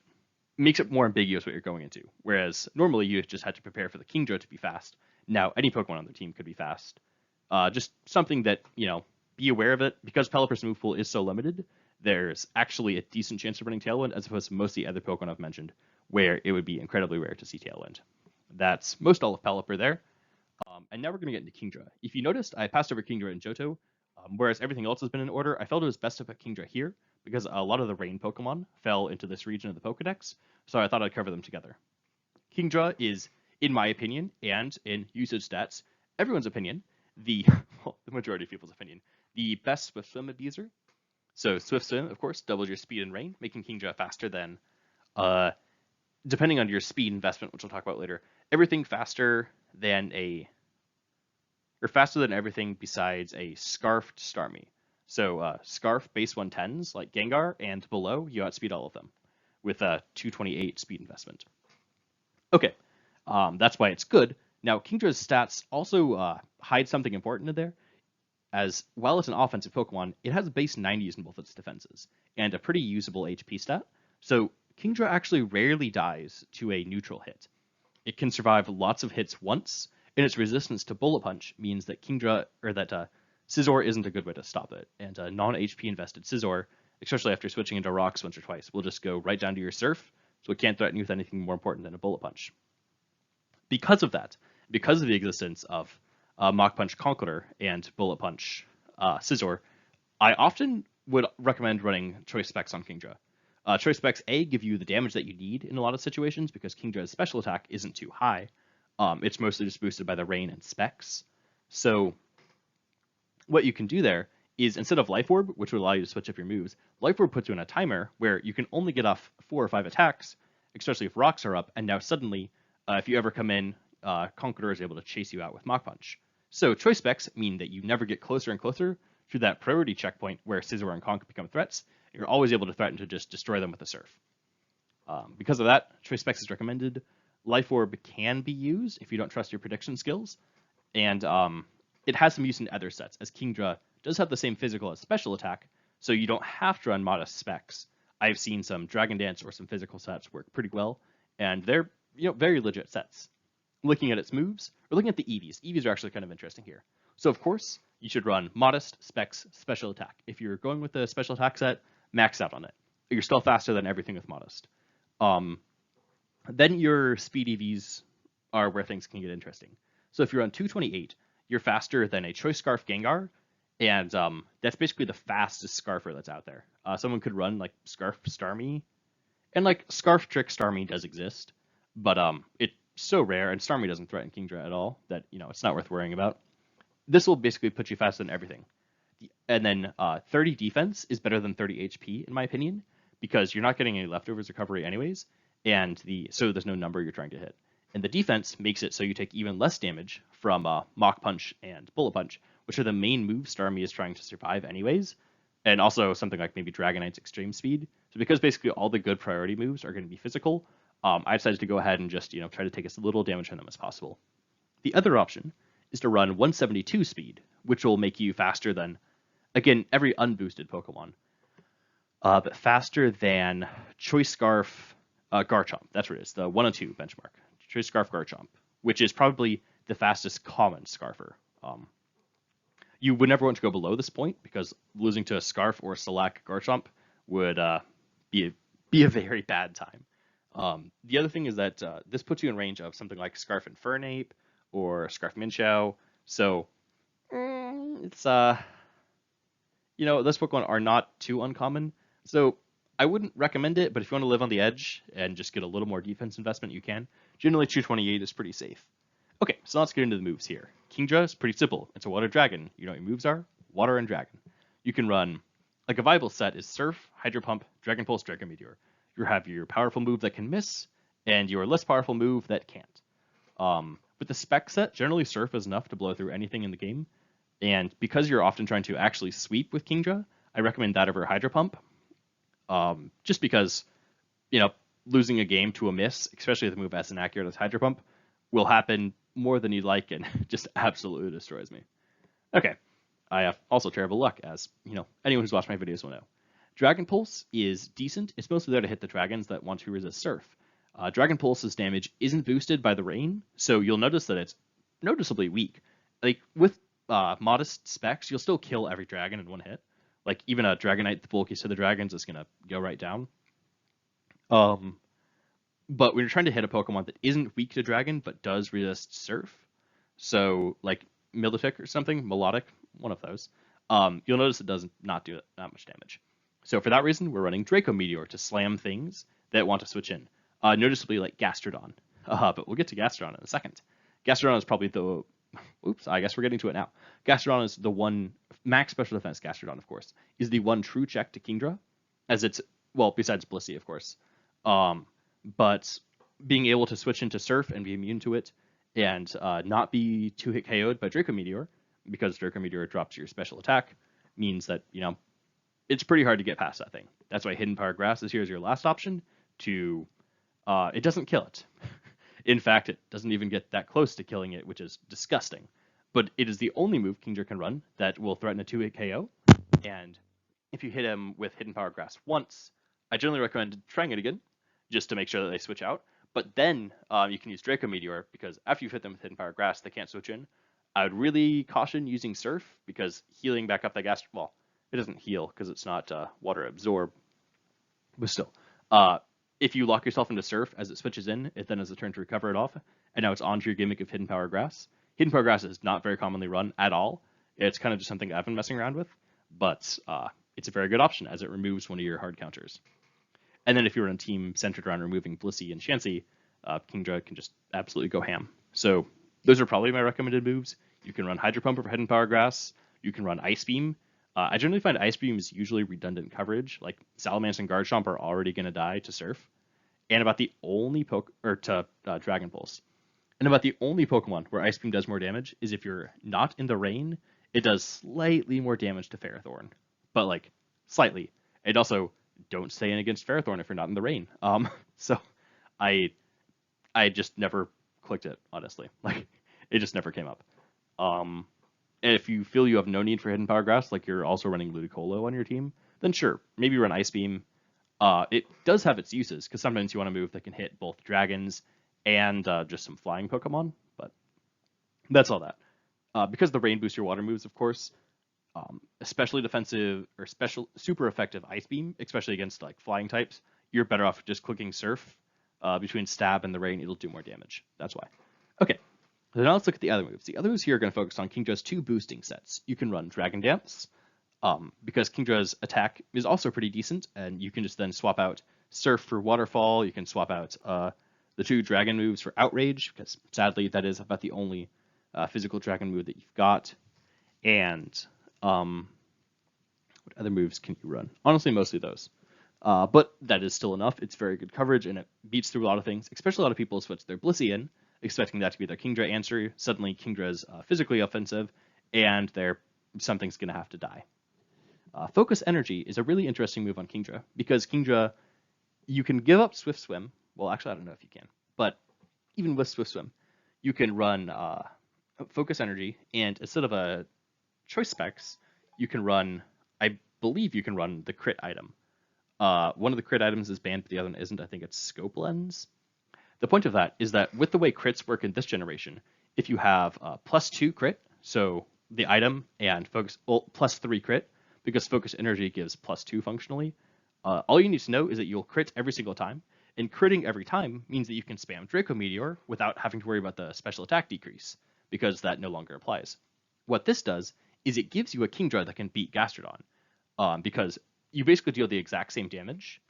Speaker 1: makes it more ambiguous what you're going into. Whereas normally you just had to prepare for the Kingdra to be fast. Now any Pokemon on the team could be fast. Just something that, be aware of it. Because Pelipper's move pool is so limited, there's actually a decent chance of running Tailwind, as opposed to most of the other Pokemon I've mentioned, where it would be incredibly rare to see Tailwind. That's most all of Pelipper there. And now we're going to get into Kingdra. If you noticed, I passed over Kingdra and Johto, whereas everything else has been in order. I felt it was best to put Kingdra here, because a lot of the rain Pokemon fell into this region of the Pokedex, so I thought I'd cover them together. Kingdra is, in my opinion, and in usage stats, everyone's opinion, the majority of people's opinion, the best Swift Swim abuser. So Swift Swim, of course, doubles your speed in rain, making Kingdra faster than, depending on your speed investment, which we'll talk about later, everything faster than faster than everything besides a Scarfed Starmie. So Scarf base 110s like Gengar and below, you outspeed all of them with a 228 speed investment. Okay, that's why it's good. Now Kingdra's stats also hide something important in there, as while it's an offensive Pokemon, it has base 90s in both its defenses and a pretty usable HP stat. So Kingdra actually rarely dies to a neutral hit. It can survive lots of hits once, and its resistance to Bullet Punch means that Scizor isn't a good way to stop it. And non-HP invested Scizor, especially after switching into rocks once or twice, will just go right down to your Surf, so it can't threaten you with anything more important than a Bullet Punch. Because of that, because of the existence of Mach Punch Conqueror and Bullet Punch Scizor, I often would recommend running Choice Specs on Kingdra. Choice Specs A give you the damage that you need in a lot of situations, because Kingdra's special attack isn't too high. It's mostly just boosted by the rain and specs. So what you can do there is, instead of Life Orb, which would allow you to switch up your moves, Life Orb puts you in a timer where you can only get off 4 or 5 attacks, especially if rocks are up, and now suddenly, if you ever come in, Conqueror is able to chase you out with Mach Punch. So Choice Specs mean that you never get closer and closer to that priority checkpoint where Scizor and Conk become threats. You're always able to threaten to just destroy them with a Surf. Because of that, Choice Specs is recommended. Life Orb can be used if you don't trust your prediction skills, and it has some use in other sets, as Kingdra does have the same physical as special attack, so you don't have to run modest specs. I've seen some Dragon Dance or some physical sets work pretty well, and they're very legit sets. Looking at its moves, or looking at the EVs. EVs are actually kind of interesting here. So of course, you should run modest, specs, special attack. If you're going with a special attack set, max out on it. You're still faster than everything with modest. Then your speed EVs are where things can get interesting. So if you're on 228, you're faster than a Choice Scarf Gengar, and that's basically the fastest Scarfer that's out there. Someone could run like Scarf Starmie, and like Scarf Trick Starmie does exist, but it's so rare, and Starmie doesn't threaten Kingdra at all, that it's not worth worrying about. This will basically put you faster than everything. And then 30 defense is better than 30 HP, in my opinion, because you're not getting any leftovers recovery anyways, and so there's no number you're trying to hit. And the defense makes it so you take even less damage from Mach Punch and Bullet Punch, which are the main moves Starmie is trying to survive anyways, and also something like maybe Dragonite's Extreme Speed. So because basically all the good priority moves are going to be physical, I decided to go ahead and just try to take as little damage from them as possible. The other option is to run 172 speed, which will make you faster than, again, every unboosted Pokemon, but faster than Choice Scarf Garchomp. That's what it is, the 102 benchmark. Choice Scarf Garchomp, which is probably the fastest common Scarfer. You would never want to go below this point because losing to a Scarf or a Salac Garchomp would be a very bad time. The other thing is that this puts you in range of something like Scarf Infernape or Scarf Minchow. So it's those Pokemon are not too uncommon. So I wouldn't recommend it, but if you want to live on the edge and just get a little more defense investment, you can. Generally, 228 is pretty safe. Okay, so let's get into the moves here. Kingdra is pretty simple. It's a water dragon. You know what your moves are? Water and dragon. You can run, like a viable set is Surf, Hydro Pump, Dragon Pulse, Dragon Meteor. You have your powerful move that can miss, and your less powerful move that can't. With the spec set, generally Surf is enough to blow through anything in the game, and because you're often trying to actually sweep with Kingdra, I recommend that over Hydro Pump. Just because, losing a game to a miss, especially with a move as inaccurate as Hydro Pump, will happen more than you'd like and just absolutely destroys me. Okay, I have also terrible luck, as, anyone who's watched my videos will know. Dragon Pulse is decent. It's mostly there to hit the dragons that want to resist Surf. Dragon Pulse's damage isn't boosted by the rain, so you'll notice that it's noticeably weak. Like, with modest specs, you'll still kill every dragon in one hit. Like, even a Dragonite, the bulkiest of the dragons, is going to go right down. But when you're trying to hit a Pokemon that isn't weak to Dragon, but does resist Surf, so, like, Milotic or something, Melodic, one of those, you'll notice it does not do that much damage. So for that reason, we're running Draco Meteor to slam things that want to switch in. Noticeably, like Gastrodon. But we'll get to Gastrodon in a second. Gastrodon is probably the... Oops, I guess we're getting to it now. Gastrodon is the one... Max Special Defense Gastrodon, of course, is the one true check to Kingdra, as it's... Well, besides Blissey, of course. But being able to switch into Surf and be immune to it, and not be 2-hit KO'd by Draco Meteor, because Draco Meteor drops your special attack, means that, it's pretty hard to get past that thing. That's why Hidden Power Grass is here as your last option to... it doesn't kill it. In fact, it doesn't even get that close to killing it, which is disgusting. But it is the only move Kingdra can run that will threaten a 2-hit KO. And if you hit him with Hidden Power Grass once, I generally recommend trying it again, just to make sure that they switch out. But then you can use Draco Meteor, because after you've hit them with Hidden Power Grass, they can't switch in. I would really caution using Surf, because healing back up that gas... Well, it doesn't heal, because it's not water absorb. But still, if you lock yourself into Surf as it switches in, it then has a turn to recover it off, and now it's onto your gimmick of Hidden Power Grass. Hidden Power Grass is not very commonly run at all. It's kind of just something I've been messing around with, but it's a very good option as it removes one of your hard counters. And then if you're on a team centered around removing Blissey and Chansey, Kingdra can just absolutely go ham. So those are probably my recommended moves. You can run Hydro Pump over Hidden Power Grass. You can run Ice Beam. I generally find Ice Beam is usually redundant coverage. Like Salamence and Garchomp are already going to die to Surf. And about the only Dragon Pulse. And about the only Pokemon where Ice Beam does more damage is if you're not in the rain, it does slightly more damage to Ferrothorn. But, like, slightly. It also, don't stay in against Ferrothorn if you're not in the rain. So I just never clicked it, honestly. Like, it just never came up. And if you feel you have no need for Hidden Power Grass, like you're also running Ludicolo on your team, then sure, maybe run Ice Beam. It does have its uses, because sometimes you want a move that can hit both dragons and just some flying Pokemon, but that's all that. Because the rain boosts your water moves, of course, especially defensive or super effective Ice Beam, especially against like flying types, you're better off just clicking Surf. Between Stab and the rain, it'll do more damage. That's why. Okay, so now let's look at the other moves. The other moves here are going to focus on Kingdra's two boosting sets. You can run Dragon Dance, because Kingdra's attack is also pretty decent, and you can just then swap out Surf for Waterfall. You can swap out the two Dragon moves for Outrage, because sadly that is about the only physical Dragon move that you've got. And what other moves can you run? Honestly, mostly those. But that is still enough. It's very good coverage, and it beats through a lot of things, especially a lot of people switch their Blissey in, expecting that to be their Kingdra answer. Suddenly, Kingdra's physically offensive, and something's going to have to die. Focus Energy is a really interesting move on Kingdra, because Kingdra, you can give up Swift Swim. Well, actually, I don't know if you can, but even with Swift Swim, you can run Focus Energy, and instead of a Choice Specs, you can run, I believe you can run the crit item. One of the crit items is banned, but the other one isn't. I think it's Scope Lens. The point of that is that with the way crits work in this generation, if you have +2 crit, so the item and focus, well, +3 crit, because Focus Energy gives +2 functionally, all you need to know is that you'll crit every single time, and critting every time means that you can spam Draco Meteor without having to worry about the special attack decrease, because that no longer applies. What this does is it gives you a Kingdra that can beat Gastrodon, because you basically deal the exact same damage.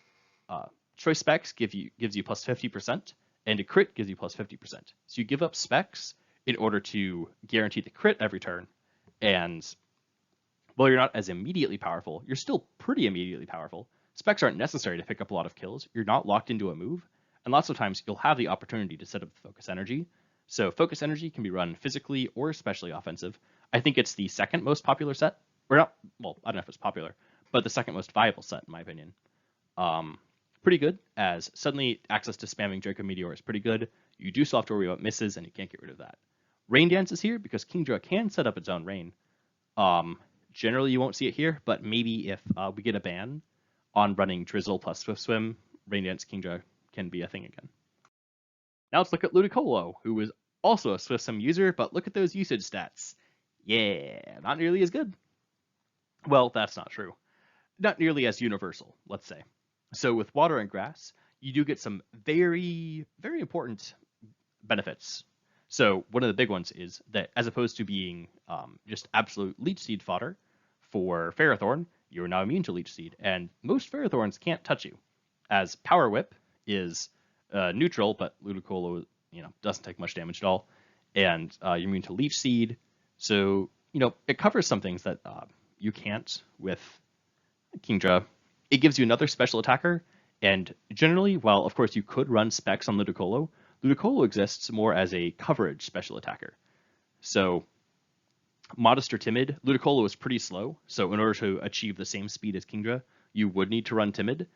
Speaker 1: Choice Specs gives you +50%, and a crit gives you +50%. So you give up specs in order to guarantee the crit every turn, and while you're not as immediately powerful, you're still pretty immediately powerful. Specs aren't necessary to pick up a lot of kills. You're not locked into a move, and lots of times you'll have the opportunity to set up Focus Energy. So Focus Energy can be run physically or especially offensive. I think it's the second most popular set, or not, well, I don't know if it's popular, but the second most viable set in my opinion. Pretty good, as suddenly access to spamming Draco Meteor is pretty good. You do still have to worry about misses, and you can't get rid of that. Rain Dance is here because Kingdra can set up its own rain. Generally, you won't see it here, but maybe if we get a ban on running Drizzle plus Swift Swim, Rain Dance Kingdra can be a thing again. Now let's look at Ludicolo, who is also a Swift Swim user, but look at those usage stats. Yeah, not nearly as good. Well, that's not true. Not nearly as universal, let's say. So with Water and Grass, you do get some very, very important benefits. So one of the big ones is that as opposed to being just absolute Leech Seed fodder for Ferrothorn, you're now immune to Leech Seed, and most Ferrothorns can't touch you, as Power Whip is neutral, but Ludicolo, doesn't take much damage at all, and you're immune to Leech Seed, so it covers some things that you can't with Kingdra. It gives you another special attacker, and generally, while of course you could run specs on Ludicolo, Ludicolo exists more as a coverage special attacker. So Modest or Timid, Ludicolo is pretty slow, so in order to achieve the same speed as Kingdra, you would need to run Timid.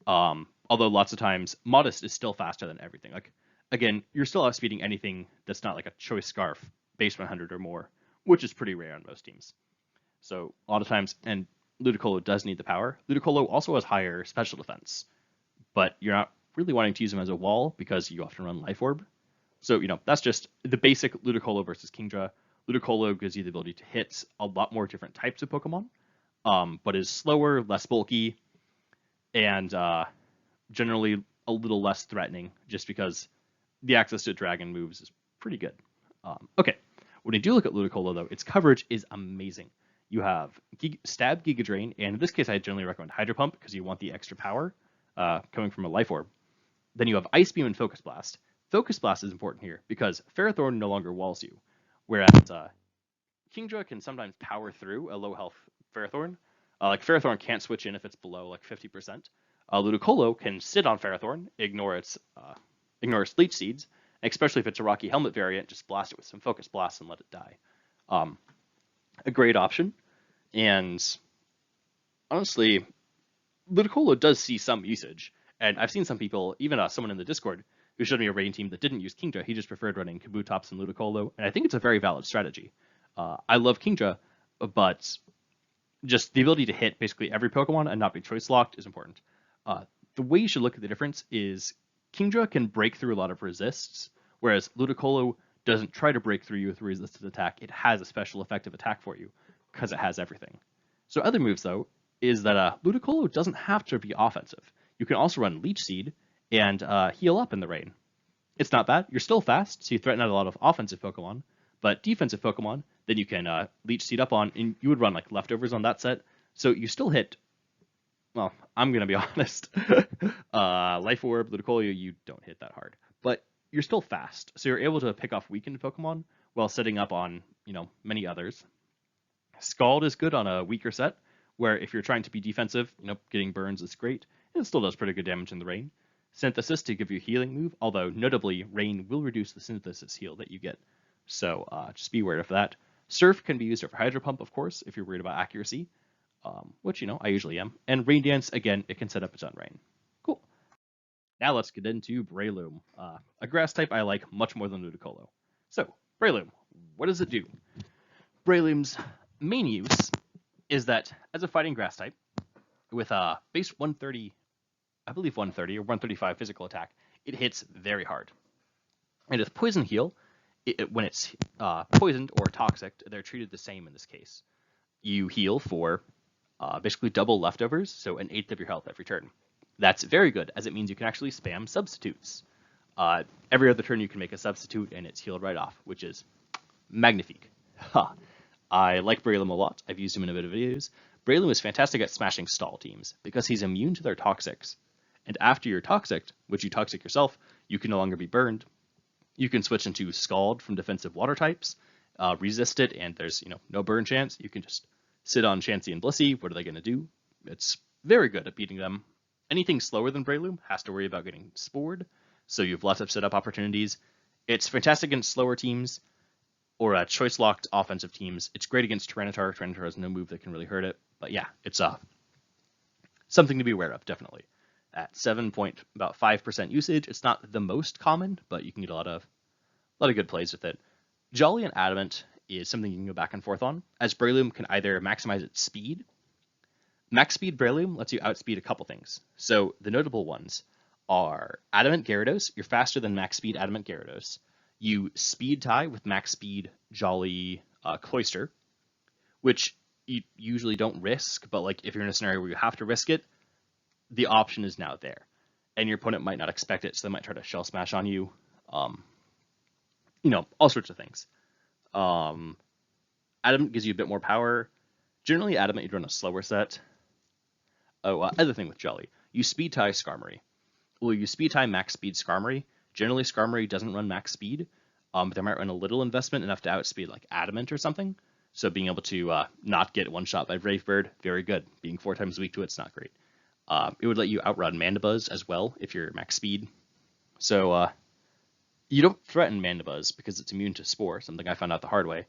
Speaker 1: Although lots of times, Modest is still faster than everything. Like, again, you're still outspeeding anything that's not like a Choice Scarf, base 100 or more, which is pretty rare on most teams. So a lot of times, and Ludicolo does need the power. Ludicolo also has higher special defense, but you're not really wanting to use him as a wall because you often run Life Orb. So, that's just the basic Ludicolo versus Kingdra. Ludicolo gives you the ability to hit a lot more different types of Pokemon, but is slower, less bulky, and generally a little less threatening just because the access to Dragon moves is pretty good. Okay, when you do look at Ludicolo, though, its coverage is amazing. You have Stab, Giga Drain, and in this case, I generally recommend Hydro Pump because you want the extra power coming from a Life Orb. Then you have Ice Beam and Focus Blast. Focus Blast is important here because Ferrothorn no longer walls you, whereas Kingdra can sometimes power through a low health Ferrothorn. Like Ferrothorn can't switch in if it's below like 50%. Ludicolo can sit on Ferrothorn, ignore its Leech Seeds, especially if it's a Rocky Helmet variant, just blast it with some Focus Blast and let it die. A great option, and honestly, Ludicolo does see some usage, and I've seen some people, even someone in the Discord, who showed me a rain team that didn't use Kingdra. He just preferred running Kabutops and Ludicolo, and I think it's a very valid strategy. I love Kingdra, but just the ability to hit basically every Pokemon and not be choice locked is important. The way you should look at the difference is Kingdra can break through a lot of resists, whereas Ludicolo doesn't try to break through you with a resisted attack. It has a special effective attack for you because it has everything. So other moves, though, is that Ludicolo doesn't have to be offensive. You can also run Leech Seed and heal up in the rain. It's not bad. You're still fast, so you threaten out a lot of offensive Pokemon, but defensive Pokemon, then you can Leech Seed up on, and you would run like Leftovers on that set. So you still hit, well, I'm going to be honest. Life Orb, Ludicolo, you don't hit that hard, but you're still fast. So you're able to pick off weakened Pokemon while setting up on, many others. Scald is good on a weaker set, where if you're trying to be defensive, getting burns is great. It still does pretty good damage in the rain. Synthesis to give you a healing move, although notably, rain will reduce the synthesis heal that you get. So just be aware of that. Surf can be used over Hydro Pump, of course, if you're worried about accuracy, which, I usually am. And Rain Dance, again, it can set up its own rain. Cool. Now let's get into Breloom, a grass type I like much more than Ludicolo. So, Breloom, what does it do? Breloom's main use is that as a fighting grass type, with a base 130, I believe 130 or 135 physical attack, it hits very hard. And with Poison Heal, when it's poisoned or toxic, they're treated the same in this case. You heal for basically double leftovers, so an eighth of your health every turn. That's very good, as it means you can actually spam substitutes. Every other turn you can make a substitute and it's healed right off, which is magnifique. Ha! I like Breloom a lot. I've used him in a bit of videos. Breloom is fantastic at smashing stall teams because he's immune to their toxics. And after you're toxic, which you toxic yourself, you can no longer be burned. You can switch into Scald from defensive water types, resist it, and there's no burn chance. You can just sit on Chansey and Blissey. What are they going to do? It's very good at beating them. Anything slower than Breloom has to worry about getting spored, so you have lots of setup opportunities. It's fantastic against slower teams or choice-locked offensive teams. It's great against Tyranitar. Tyranitar has no move that can really hurt it. But yeah, it's something to be aware of, definitely. At 7.5% usage, it's not the most common, but you can get a lot of good plays with it. Jolly and Adamant is something you can go back and forth on, as Breloom can either maximize its speed. Max speed Breloom lets you outspeed a couple things. So the notable ones are Adamant Gyarados. You're faster than max speed Adamant Gyarados. You speed tie with max speed Jolly Cloyster, which you usually don't risk, but like if you're in a scenario where you have to risk it, the option is now there. And your opponent might not expect it, so they might try to shell smash on you. All sorts of things. Adamant gives you a bit more power. Generally, Adamant, you'd run a slower set. Other thing with Jolly. You speed tie Skarmory. Well, you speed tie max speed Skarmory. Generally, Skarmory doesn't run max speed, but they might run a little investment enough to outspeed like Adamant or something. So being able to not get one shot by Brave Bird, very good. Being 4 times weak to it's not great. It would let you outrun Mandibuzz as well if you're max speed. So you don't threaten Mandibuzz because it's immune to Spore, something I found out the hard way.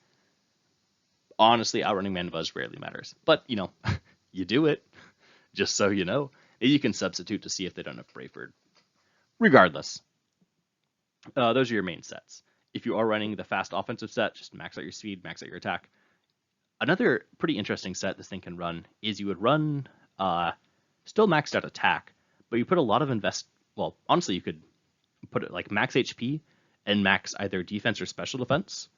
Speaker 1: Honestly, outrunning Mandibuzz rarely matters. But, you do it, just so you know. You can substitute to see if they don't have Brave Bird. Regardless, those are your main sets. If you are running the fast offensive set, just max out your speed, max out your attack. Another pretty interesting set this thing can run is you would run still maxed out attack, but you put a lot of well, honestly, you could put it like max HP and max either defense or special defense,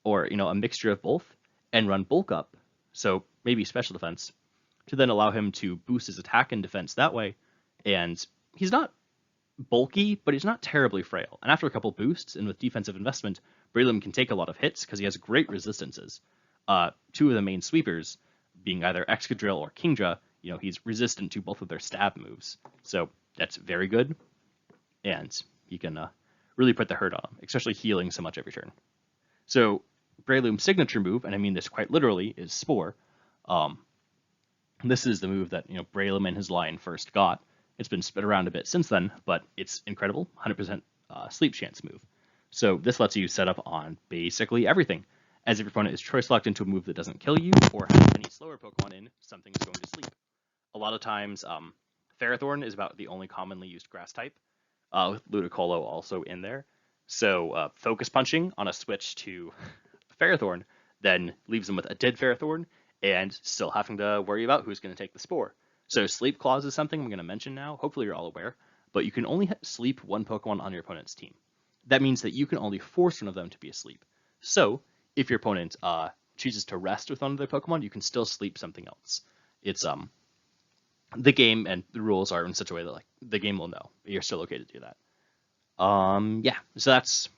Speaker 1: or, a mixture of both, and run bulk up, so maybe special defense, to then allow him to boost his attack and defense that way. And he's not bulky, but he's not terribly frail. And after a couple boosts, and with defensive investment, Breloom can take a lot of hits because he has great resistances. 2 of the main sweepers, being either Excadrill or Kingdra, he's resistant to both of their stab moves. So that's very good. And he can really put the hurt on him, especially healing so much every turn. So Breloom's signature move, and I mean this quite literally, is Spore. This is the move that Breloom and his line first got. It's been spit around a bit since then, but it's incredible. 100% sleep chance move. So this lets you set up on basically everything. As if your opponent is choice locked into a move that doesn't kill you, or has any slower Pokemon in, something is going to sleep. A lot of times, Ferrothorn is about the only commonly used grass type, with Ludicolo also in there. So Focus Punching on a switch to Ferrothorn then leaves them with a dead Ferrothorn, and still having to worry about who's going to take the Spore. So Sleep Clause is something I'm going to mention now. Hopefully you're all aware, but you can only sleep one Pokemon on your opponent's team. That means that you can only force one of them to be asleep. So if your opponent chooses to rest with one of their Pokemon, you can still sleep something else. It's the game and the rules are in such a way that like the game will know you're still okay to do that. Yeah, so that's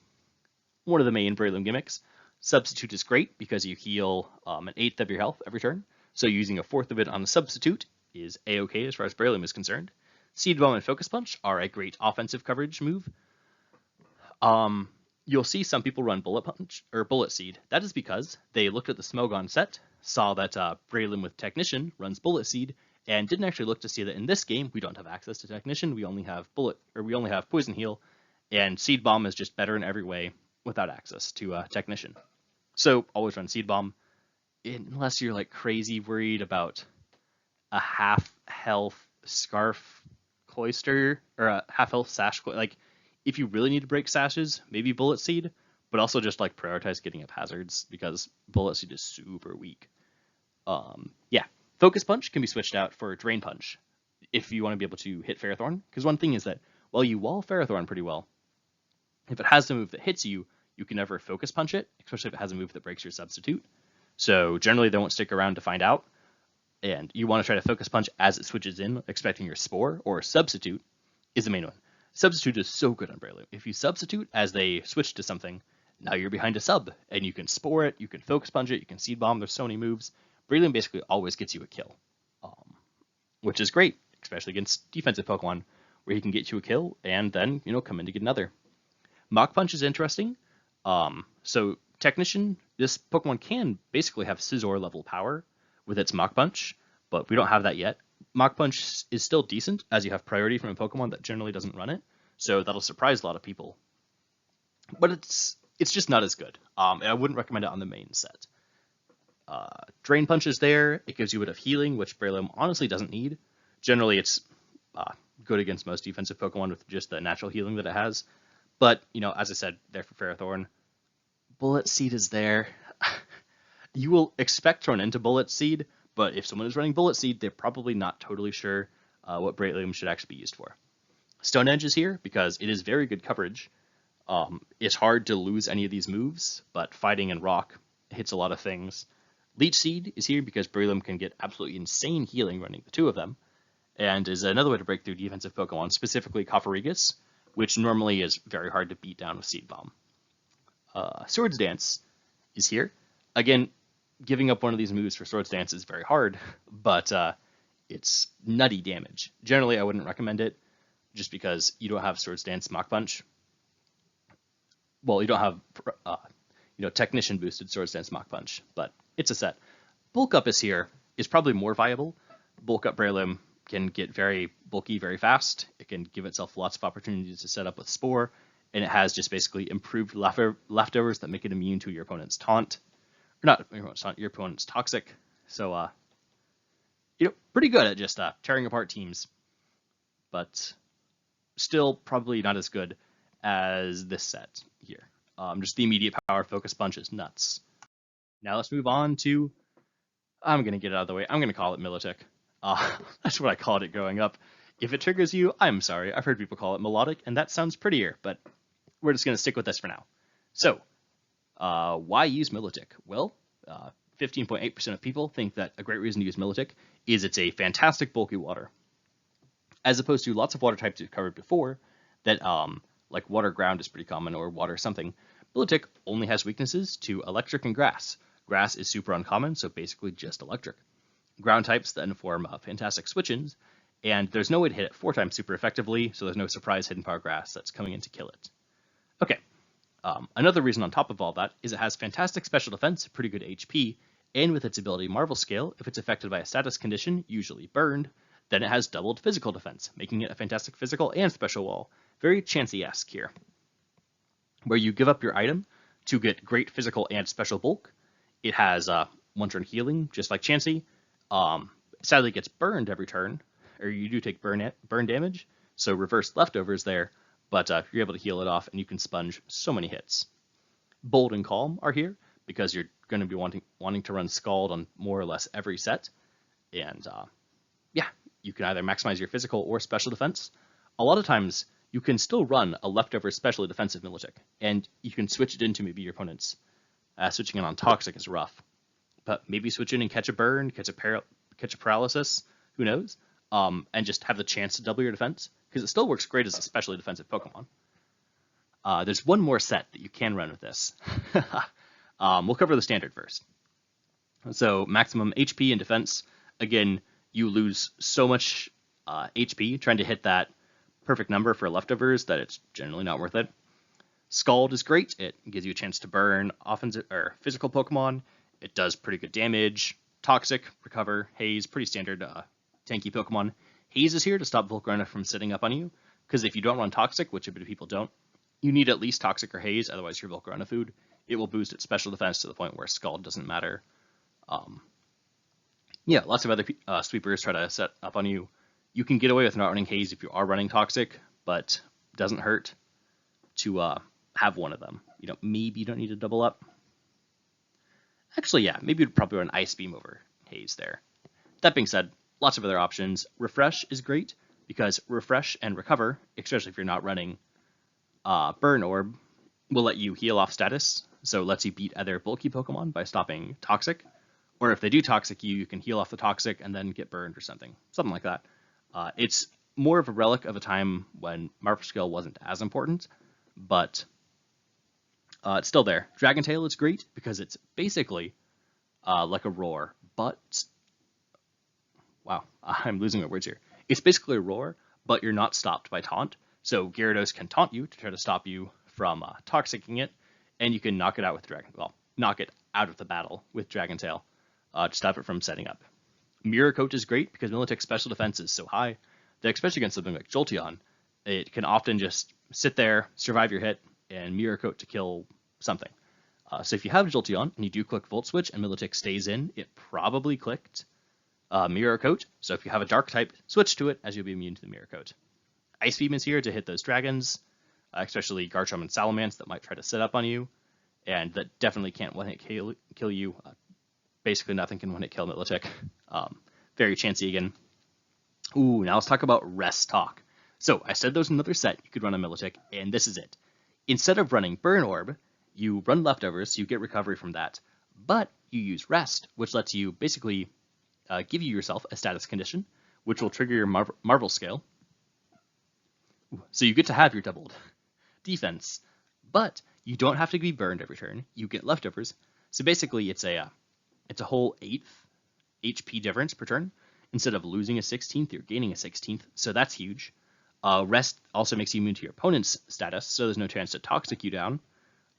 Speaker 1: one of the main Breloom gimmicks. Substitute is great because you heal an eighth of your health every turn. So using a fourth of it on a substitute is a-okay as far as Breloom is concerned. Seed Bomb and Focus Punch are a great offensive coverage move. You'll see some people run Bullet Punch or Bullet Seed. That is because they looked at the Smogon set, saw that Breloom with Technician runs Bullet Seed, and didn't actually look to see that in this game we don't have access to Technician. We only have Poison Heal, and Seed Bomb is just better in every way without access to Technician. So always run Seed Bomb, unless you're like crazy worried about a half health Scarf Cloister or a half health Sash. Like if you really need to break sashes, maybe Bullet Seed, but also just like prioritize getting up hazards because Bullet Seed is super weak. Yeah, Focus Punch can be switched out for Drain Punch if you want to be able to hit Ferrothorn. Because one thing is that while you wall Ferrothorn pretty well, if it has a move that hits you, you can never Focus Punch it, especially if it has a move that breaks your substitute. So generally they won't stick around to find out. And you want to try to Focus Punch as it switches in, expecting your Spore or Substitute is the main one. Substitute is so good on Breloom. If you Substitute as they switch to something, now you're behind a sub, and you can Spore it, you can Focus Punch it, you can Seed Bomb. There's so many moves. Breloom basically always gets you a kill, which is great, especially against defensive Pokemon, where he can get you a kill and then come in to get another. Mach Punch is interesting. So Technician, this Pokemon can basically have Scizor level power with its Mach Punch, but we don't have that yet. Mach Punch is still decent, as you have priority from a Pokemon that generally doesn't run it, so that'll surprise a lot of people. But it's just not as good. I wouldn't recommend it on the main set. Drain Punch is there. It gives you a bit of healing, which Breloom honestly doesn't need. Generally, it's good against most defensive Pokemon with just the natural healing that it has. But, as I said, there for Ferrothorn. Bullet Seed is there. You will expect thrown into Bullet Seed, but if someone is running Bullet Seed, they're probably not totally sure what Breloom should actually be used for. Stone Edge is here because it is very good coverage. It's hard to lose any of these moves, but Fighting and Rock hits a lot of things. Leech Seed is here because Breloom can get absolutely insane healing running the two of them, and is another way to break through defensive Pokemon, specifically Cofagrigus, which normally is very hard to beat down with Seed Bomb. Swords Dance is here. Again, giving up one of these moves for Swords Dance is very hard, but it's nutty damage. Generally, I wouldn't recommend it, just because you don't have Swords Dance Mach Punch. Well, you don't have Technician boosted Swords Dance Mach Punch, but it's a set. Bulk Up is here, is probably more viable. Bulk Up Breloom can get very bulky very fast. It can give itself lots of opportunities to set up with Spore, and it has just basically improved leftovers that make it immune to your opponent's taunt. Or not your opponent's taunt, your opponent's toxic. So, pretty good at just tearing apart teams. But still probably not as good as this set here. Just the immediate power Focus Punch is nuts. Now let's move on to, I'm going to get it out of the way. I'm going to call it Milotic. That's what I called it growing up. If it triggers you, I'm sorry. I've heard people call it Melodic, and that sounds prettier, but we're just going to stick with this for now. So, why use Milotic? Well, 15.8% of people think that a great reason to use Milotic is it's a fantastic bulky water. As opposed to lots of water types we've covered before, that like Water Ground is pretty common, or Water something. Milotic only has weaknesses to Electric and Grass. Grass is super uncommon, so basically just Electric. Ground types then form fantastic switch-ins, and there's no way to hit it 4 times super effectively, so there's no surprise Hidden Power Grass that's coming in to kill it. Okay, another reason on top of all that is it has fantastic special defense, pretty good HP, and with its ability Marvel Scale, if it's affected by a status condition, usually burned, then it has doubled physical defense, making it a fantastic physical and special wall. Very Chansey-esque here, where you give up your item to get great physical and special bulk. It has one-turn healing, just like Chansey. Sadly, it gets burned every turn, or you do take burn damage, so reverse leftovers there, but you're able to heal it off, and you can sponge so many hits. Bold and Calm are here, because you're going to be wanting to run Scald on more or less every set, and yeah, you can either maximize your physical or special defense. A lot of times, you can still run a leftover specially defensive Milotic, and you can switch it into maybe your opponent's. Switching it on Toxic is rough, but maybe switch in and catch a burn, catch a paralysis, who knows, and just have the chance to double your defense, because it still works great as a specially defensive Pokemon. There's one more set that you can run with this. We'll cover the standard first. So maximum HP and defense. Again, you lose so much HP trying to hit that perfect number for leftovers that it's generally not worth it. Scald is great. It gives you a chance to burn physical Pokemon. It does pretty good damage. Toxic, Recover, Haze, pretty standard tanky Pokemon. Haze is here to stop Volcarona from sitting up on you, because if you don't run Toxic, which a bit of people don't, you need at least Toxic or Haze, otherwise you're Volcarona food. It will boost its special defense to the point where Scald doesn't matter. Yeah, lots of other sweepers try to set up on you. You can get away with not running Haze if you are running Toxic, but it doesn't hurt to have one of them. Maybe you don't need to double up. Actually, yeah, maybe you'd probably run Ice Beam over Haze there. That being said, lots of other options. Refresh is great, because Refresh and Recover, especially if you're not running Burn Orb, will let you heal off status, so it lets you beat other bulky Pokemon by stopping Toxic. Or if they do Toxic you can heal off the Toxic and then get burned or something like that. It's more of a relic of a time when Marvel Skill wasn't as important, but it's still there. Dragon Tail is great because it's basically like a Roar, but wow, I'm losing my words here. It's basically a Roar, but you're not stopped by Taunt. So Gyarados can taunt you to try to stop you from Toxicking it, and you can knock it out with knock it out of the battle with Dragon Tail to stop it from setting up. Mirror Coat is great because Milotic's special defense is so high that, especially against something like Jolteon, it can often just sit there, survive your hit, and Mirror Coat to kill something. So if you have Jolteon and you do click Volt Switch and Milotic stays in, it probably clicked Mirror Coat. So if you have a Dark type, switch to it as you'll be immune to the Mirror Coat. Ice Beam is here to hit those dragons, especially Garchomp and Salamence that might try to sit up on you, and that definitely can't one-hit kill you. Basically nothing can one-hit kill Milotic. Very chancy again. Ooh, now let's talk about Rest Talk. So I said there's another set you could run on Milotic, and this is it. Instead of running Burn Orb, you run Leftovers, so you get recovery from that, but you use Rest, which lets you basically give you yourself a status condition, which will trigger your Marvel Scale. So you get to have your doubled defense, but you don't have to be burned every turn. You get Leftovers. So basically it's a whole 8th HP difference per turn. Instead of losing a 16th, you're gaining a 16th, so that's huge. Rest also makes you immune to your opponent's status, so there's no chance to Toxic you down.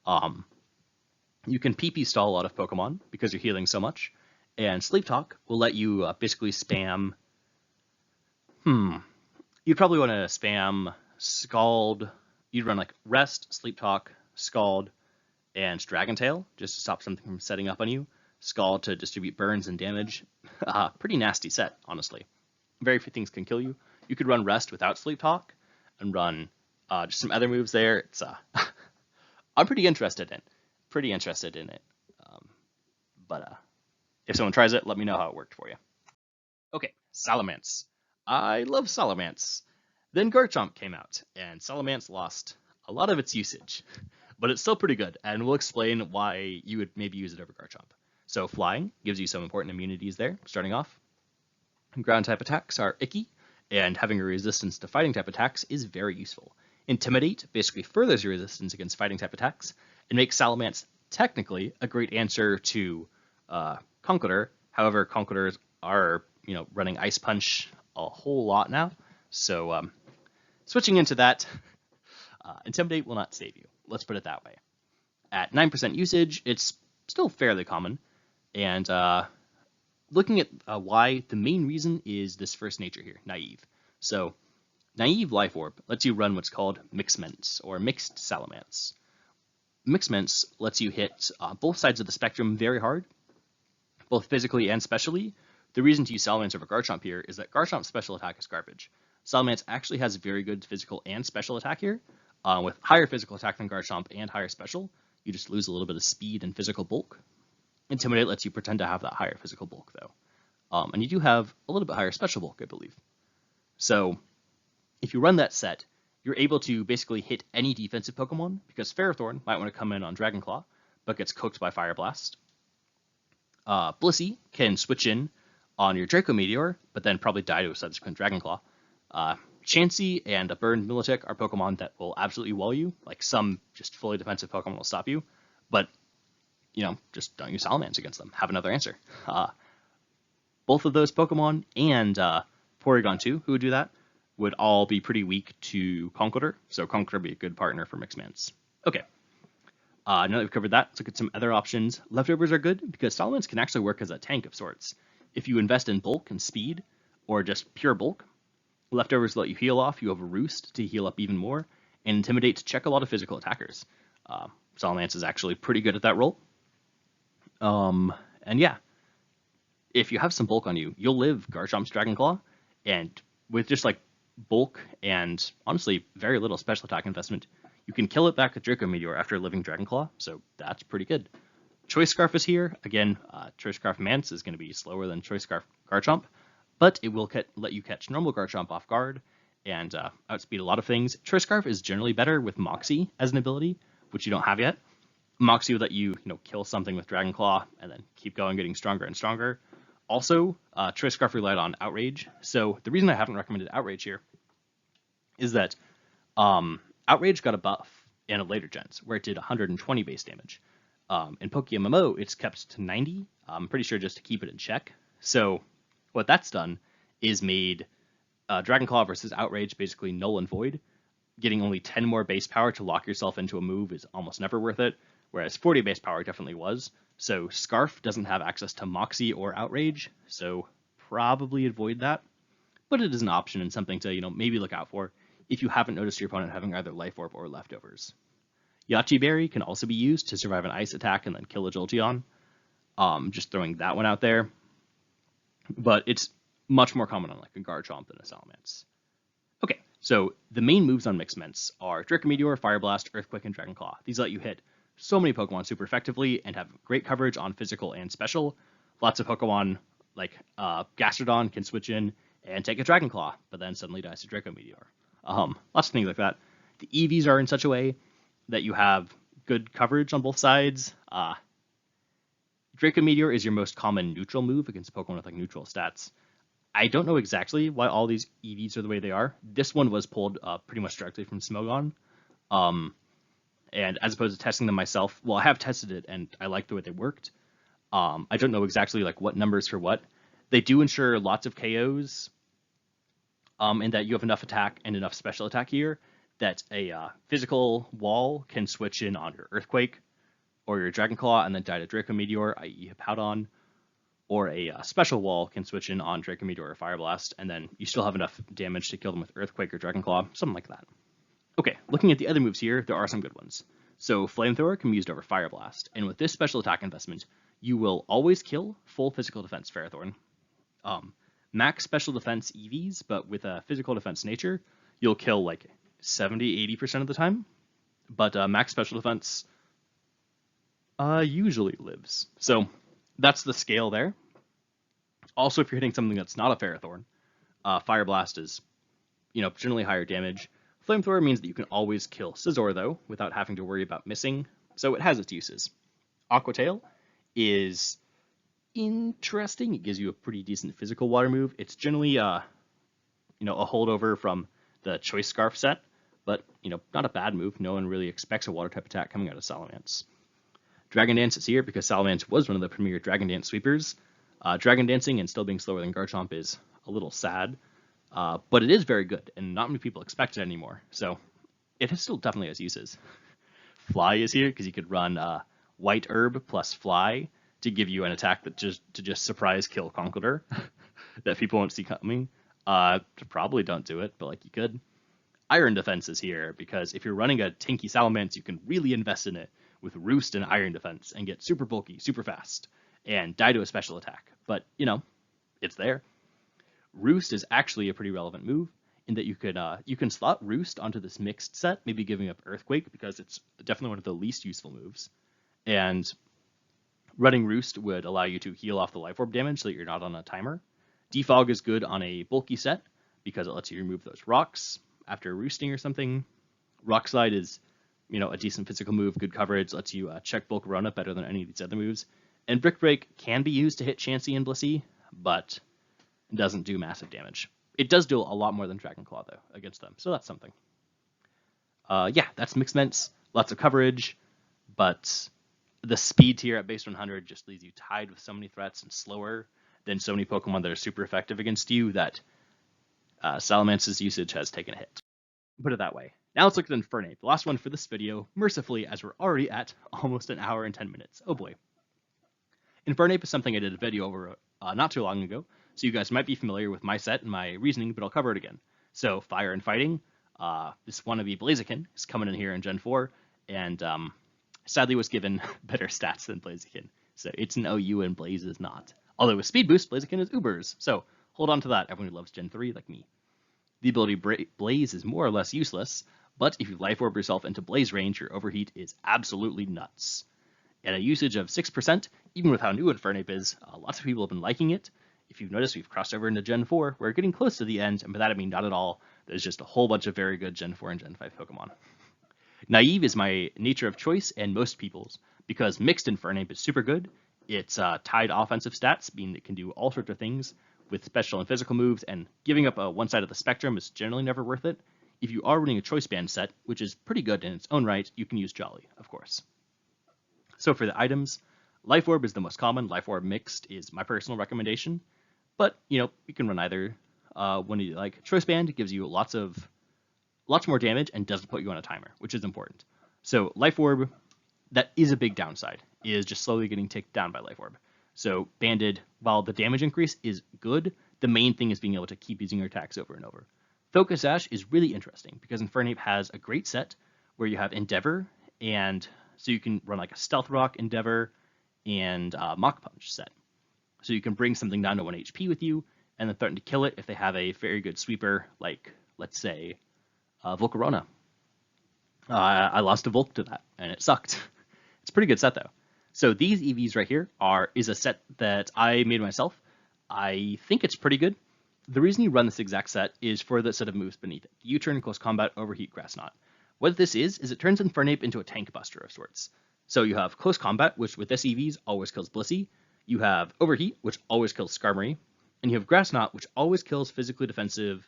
Speaker 1: You can PP stall a lot of Pokemon because you're healing so much, and Sleep Talk will let you basically spam. You'd probably want to spam Scald. You'd run like Rest, Sleep Talk, Scald, and Dragon Tail just to stop something from setting up on you. Scald to distribute burns and damage. Pretty nasty set, honestly. Very few things can kill you. You could run Rest without Sleep Talk and run just some other moves there. It's I'm pretty interested in it. But if someone tries it, let me know how it worked for you. Okay, Salamence. I love Salamence. Then Garchomp came out, and Salamence lost a lot of its usage, but it's still pretty good, and we'll explain why you would maybe use it over Garchomp. So Flying gives you some important immunities there, starting off. Ground type attacks are icky, and having a resistance to fighting type attacks is very useful. Intimidate basically furthers your resistance against fighting type attacks, and makes Salamence technically a great answer to Conkeldurr. However, Conkeldurrs are running Ice Punch a whole lot now, so switching into that, Intimidate will not save you. Let's put it that way. At 9% usage, it's still fairly common, and looking at why, the main reason is this first nature here, Naive. So Naive Life Orb lets you run what's called Mixments, or Mixed Salamence. Mixments lets you hit both sides of the spectrum very hard, both physically and specially. The reason to use Salamence over Garchomp here is that Garchomp's special attack is garbage. Salamence actually has very good physical and special attack here. With higher physical attack than Garchomp and higher special, you just lose a little bit of speed and physical bulk. Intimidate lets you pretend to have that higher physical bulk, though. And you do have a little bit higher special bulk, I believe. So if you run that set, you're able to basically hit any defensive Pokemon, because Ferrothorn might want to come in on Dragonclaw, but gets cooked by Fire Blast. Blissey can switch in on your Draco Meteor, but then probably die to a subsequent Dragonclaw. Chansey and a burned Milotic are Pokemon that will absolutely wall you. Like, some just fully defensive Pokemon will stop you, but just don't use Salamence against them. Have another answer. Both of those Pokemon and Porygon 2, who would do that, would all be pretty weak to Conkeldurr, so Conkeldurr would be a good partner for Mixments. Okay, now that we've covered that, let's look at some other options. Leftovers are good because Salamence can actually work as a tank of sorts. If you invest in bulk and speed, or just pure bulk. Leftovers let you heal off, you have a Roost to heal up even more, and Intimidate to check a lot of physical attackers. Salamence is actually pretty good at that role. And yeah, if you have some bulk on you, you'll live Garchomp's Dragonclaw, and with just like bulk and honestly very little special attack investment, you can kill it back with Draco Meteor after living Dragonclaw, so that's pretty good. Choice Scarf is here. Again, Choice Scarf Mance is going to be slower than Choice Scarf Garchomp, but it will let you catch normal Garchomp off guard and outspeed a lot of things. Choice Scarf is generally better with Moxie as an ability, which you don't have yet. Moxie would let you, kill something with Dragonclaw and then keep going, getting stronger and stronger. Also, Choice Scarf relied on Outrage, so the reason I haven't recommended Outrage here is that Outrage got a buff in a later gens where it did 120 base damage. In PokeMMO, it's kept to 90. I'm pretty sure just to keep it in check. So what that's done is made Dragonclaw versus Outrage basically null and void. Getting only 10 more base power to lock yourself into a move is almost never worth it, whereas 40 base power definitely was. So Scarf doesn't have access to Moxie or Outrage, so probably avoid that. But it is an option and something to, maybe look out for if you haven't noticed your opponent having either Life Orb or Leftovers. Yache Berry can also be used to survive an ice attack and then kill a Jolteon. Just throwing that one out there. But it's much more common on like a Garchomp than a Salamence. Okay, so the main moves on Mixed Mints are Draco Meteor, Fire Blast, Earthquake, and Dragonclaw. These let you hit so many Pokemon super effectively and have great coverage on physical and special. Lots of Pokemon like Gastrodon can switch in and take a Dragonclaw, but then suddenly dies to Draco Meteor. Lots of things like that. The EVs are in such a way that you have good coverage on both sides. Draco Meteor is your most common neutral move against Pokemon with like neutral stats. I don't know exactly why all these EVs are the way they are. This one was pulled pretty much directly from Smogon. And as opposed to testing them myself, well, I have tested it and I like the way they worked. I don't know exactly like what numbers for what. They do ensure lots of KOs, and that you have enough attack and enough special attack here that a physical wall can switch in on your Earthquake or your Dragonclaw and then die to Draco Meteor, i.e. Hippowdon, or a special wall can switch in on Draco Meteor or Fire Blast, and then you still have enough damage to kill them with Earthquake or Dragonclaw, something like that. Okay, looking at the other moves here, there are some good ones. So Flamethrower can be used over Fire Blast, and with this special attack investment, you will always kill full physical defense Ferrothorn. Max special defense EVs, but with a physical defense nature, you'll kill like 70-80% of the time. But max special defense usually lives. So that's the scale there. Also, if you're hitting something that's not a Ferrothorn, Fire Blast is, generally higher damage. Flamethrower means that you can always kill Scizor, though, without having to worry about missing, so it has its uses. Aqua Tail is interesting. It gives you a pretty decent physical water move. It's generally, a holdover from the Choice Scarf set, but, not a bad move. No one really expects a water type attack coming out of Salamence. Dragon Dance is here because Salamence was one of the premier Dragon Dance sweepers. Dragon Dancing and still being slower than Garchomp is a little sad, but it is very good, and not many people expect it anymore, so it still definitely has uses. Fly is here because you could run White Herb plus Fly to give you an attack that just surprise kill Conkeldurr that people won't see coming. Probably don't do it, but you could. Iron Defense is here because if you're running a Tinky Salamence, you can really invest in it with Roost and Iron Defense and get super bulky, super fast, and die to a special attack. But, it's there. Roost is actually a pretty relevant move in that you can slot Roost onto this mixed set, maybe giving up Earthquake because it's definitely one of the least useful moves. And running Roost would allow you to heal off the Life Orb damage so that you're not on a timer. Defog is good on a bulky set because it lets you remove those rocks after roosting or something. Rock Slide is, a decent physical move, good coverage, lets you check bulk run up better than any of these other moves. And Brick Break can be used to hit Chansey and Blissey, but it doesn't do massive damage. It does do a lot more than Dragonclaw, though, against them, so that's something. Yeah, that's Mixed Mints, lots of coverage, but the speed tier at base 100 just leaves you tied with so many threats and slower than so many Pokemon that are super effective against you that Salamence's usage has taken a hit. Put it that way. Now let's look at Infernape, the last one for this video, mercifully, as we're already at almost an hour and 10 minutes. Oh boy. Infernape is something I did a video over not too long ago, So you guys might be familiar with my set and my reasoning, but I'll cover it again. So Fire and Fighting, this wannabe Blaziken is coming in here in Gen 4, and sadly was given better stats than Blaziken. So it's an OU and Blaze is not. Although with Speed Boost, Blaziken is Ubers, so hold on to that, everyone who loves Gen 3 like me. The ability Blaze is more or less useless, but if you Life Orb yourself into Blaze range, your Overheat is absolutely nuts. At a usage of 6%, even with how new Infernape is, lots of people have been liking it. If you've noticed, we've crossed over into Gen 4. We're getting close to the end, and by that I mean not at all. There's just a whole bunch of very good Gen 4 and Gen 5 Pokemon. Naive is my nature of choice and most people's, because Mixed Infernape is super good. It's tied offensive stats, meaning it can do all sorts of things with special and physical moves, and giving up one side of the spectrum is generally never worth it. If you are running a Choice Band set, which is pretty good in its own right, you can use Jolly, of course. So for the items, Life Orb is the most common. Life Orb Mixed is my personal recommendation. But, you can run either one you like. Choice Band gives you lots more damage and doesn't put you on a timer, which is important. So Life Orb, that is a big downside, is just slowly getting taken down by Life Orb. So Banded, while the damage increase is good, the main thing is being able to keep using your attacks over and over. Focus Sash is really interesting because Infernape has a great set where you have Endeavor, and so you can run like a Stealth Rock, Endeavor, and Mach Punch set. So you can bring something down to 1 HP with you, and then threaten to kill it if they have a very good sweeper, like, let's say, Volcarona. I lost a Volk to that, and it sucked. It's a pretty good set, though. So these EVs right here is a set that I made myself. I think it's pretty good. The reason you run this exact set is for the set of moves beneath it. U-turn, Close Combat, Overheat, Grass Knot. What this is it turns Infernape into a tank buster of sorts. So you have Close Combat, which with SEVs always kills Blissey. You have Overheat, which always kills Skarmory. And you have Grass Knot, which always kills physically defensive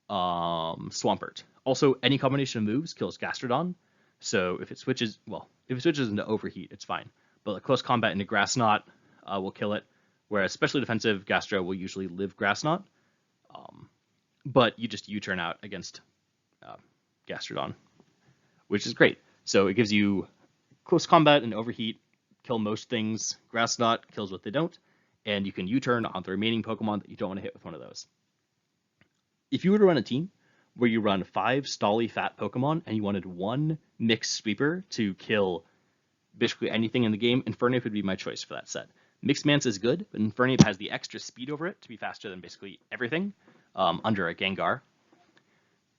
Speaker 1: Swampert. Also, any combination of moves kills Gastrodon. So if it switches into Overheat, it's fine. But like Close Combat into Grass Knot will kill it. Whereas specially defensive Gastro will usually live Grass Knot. But you just U-turn out against Gastrodon, which is great. So it gives you Close Combat and Overheat, kill most things. Grass Knot kills what they don't. And you can U-turn on the remaining Pokemon that you don't want to hit with one of those. If you were to run a team where you run 5 stally fat Pokemon and you wanted 1 mixed sweeper to kill basically anything in the game, Infernape would be my choice for that set. Mixed Mance is good, but Infernape has the extra speed over it to be faster than basically everything under a Gengar.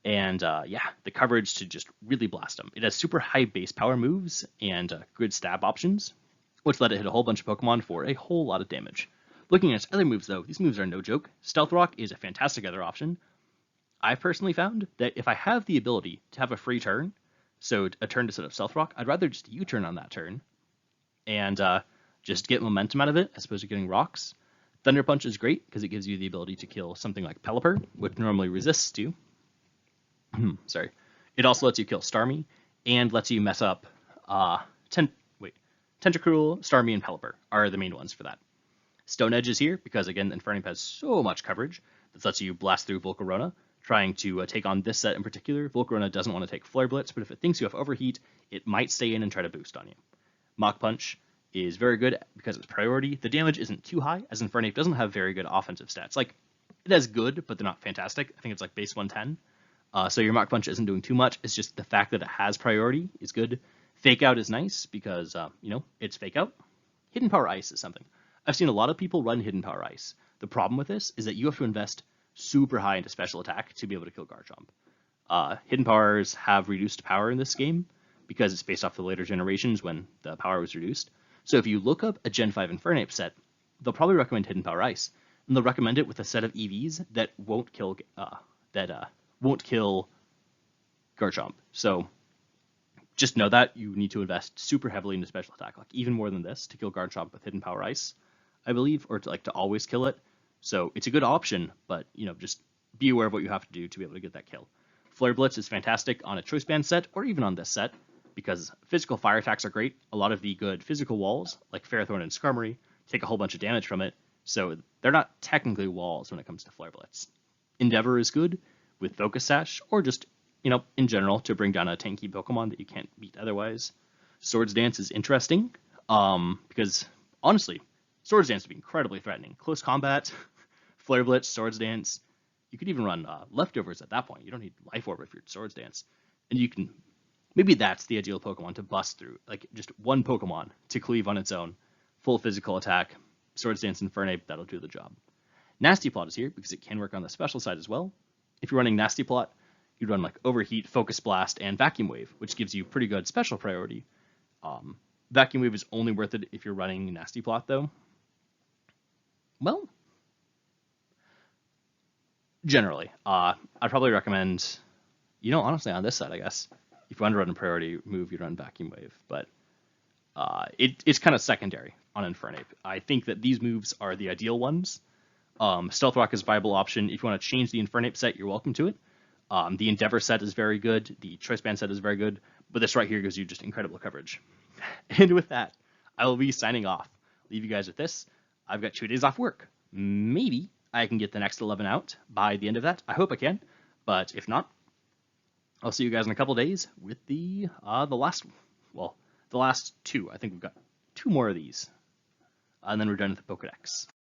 Speaker 1: And the coverage to just really blast them. It has super high base power moves and good stab options, which let it hit a whole bunch of Pokemon for a whole lot of damage. Looking at its other moves, though, these moves are no joke. Stealth Rock is a fantastic other option. I've personally found that if I have the ability to have a free turn, so a turn to set up Stealth Rock, I'd rather just U-turn on that turn and just get momentum out of it as opposed to getting rocks. Thunder Punch is great because it gives you the ability to kill something like Pelipper, which normally resists to. Sorry. It also lets you kill Starmie and lets you mess up Tentacruel, Starmie, and Pelipper are the main ones for that. Stone Edge is here because, again, Infernape has so much coverage that lets you blast through Volcarona, trying to take on this set in particular. Volcarona doesn't want to take Flare Blitz, but if it thinks you have Overheat, it might stay in and try to boost on you. Mach Punch is very good because it's priority. The damage isn't too high, as Infernape doesn't have very good offensive stats. Like, it has good, but they're not fantastic. I think it's like base 110. So your Mach Punch isn't doing too much. It's just the fact that it has priority is good. Fake Out is nice because, it's Fake Out. Hidden Power Ice is something. I've seen a lot of people run Hidden Power Ice. The problem with this is that you have to invest super high into special attack to be able to kill Garchomp. Hidden Powers have reduced power in this game because it's based off the later generations when the power was reduced. So if you look up a Gen 5 Infernape set, they'll probably recommend Hidden Power Ice, and they'll recommend it with a set of EVs that won't kill Garchomp. So just know that you need to invest super heavily into special attack, like even more than this, to kill Garchomp with Hidden Power Ice, I believe, or to always kill it. So it's a good option, but just be aware of what you have to do to be able to get that kill. Flare Blitz is fantastic on a Choice Band set, or even on this set, because physical fire attacks are great. A lot of the good physical walls, like Ferrothorn and Skarmory, take a whole bunch of damage from it, so they're not technically walls when it comes to Flare Blitz. Endeavor is good with Focus Sash, or just, in general, to bring down a tanky Pokemon that you can't beat otherwise. Swords Dance is interesting, because, honestly, Swords Dance would be incredibly threatening. Close Combat, Flare Blitz, Swords Dance. You could even run Leftovers at that point. You don't need Life Orb if you're Swords Dance. And you can, maybe that's the ideal Pokemon to bust through. Like just one Pokemon to cleave on its own. Full physical attack, Swords Dance, Infernape, that'll do the job. Nasty Plot is here because it can work on the special side as well. If you're running Nasty Plot, you'd run like Overheat, Focus Blast, and Vacuum Wave, which gives you pretty good special priority. Vacuum Wave is only worth it if you're running Nasty Plot, though. Well, generally, I'd probably recommend, honestly, on this side, I guess, if you want to run a priority move, you run Vacuum Wave, but it's kind of secondary on Infernape. I think that these moves are the ideal ones. Stealth Rock is a viable option. If you want to change the Infernape set, you're welcome to it. The Endeavor set is very good. The Choice Band set is very good. But this right here gives you just incredible coverage. And with that, I will be signing off. Leave you guys with this. I've got 2 days off work. Maybe I can get the next 11 out by the end of that. I hope I can. But if not, I'll see you guys in a couple days with the last 2. I think we've got 2 more of these. And then we're done with the Pokedex.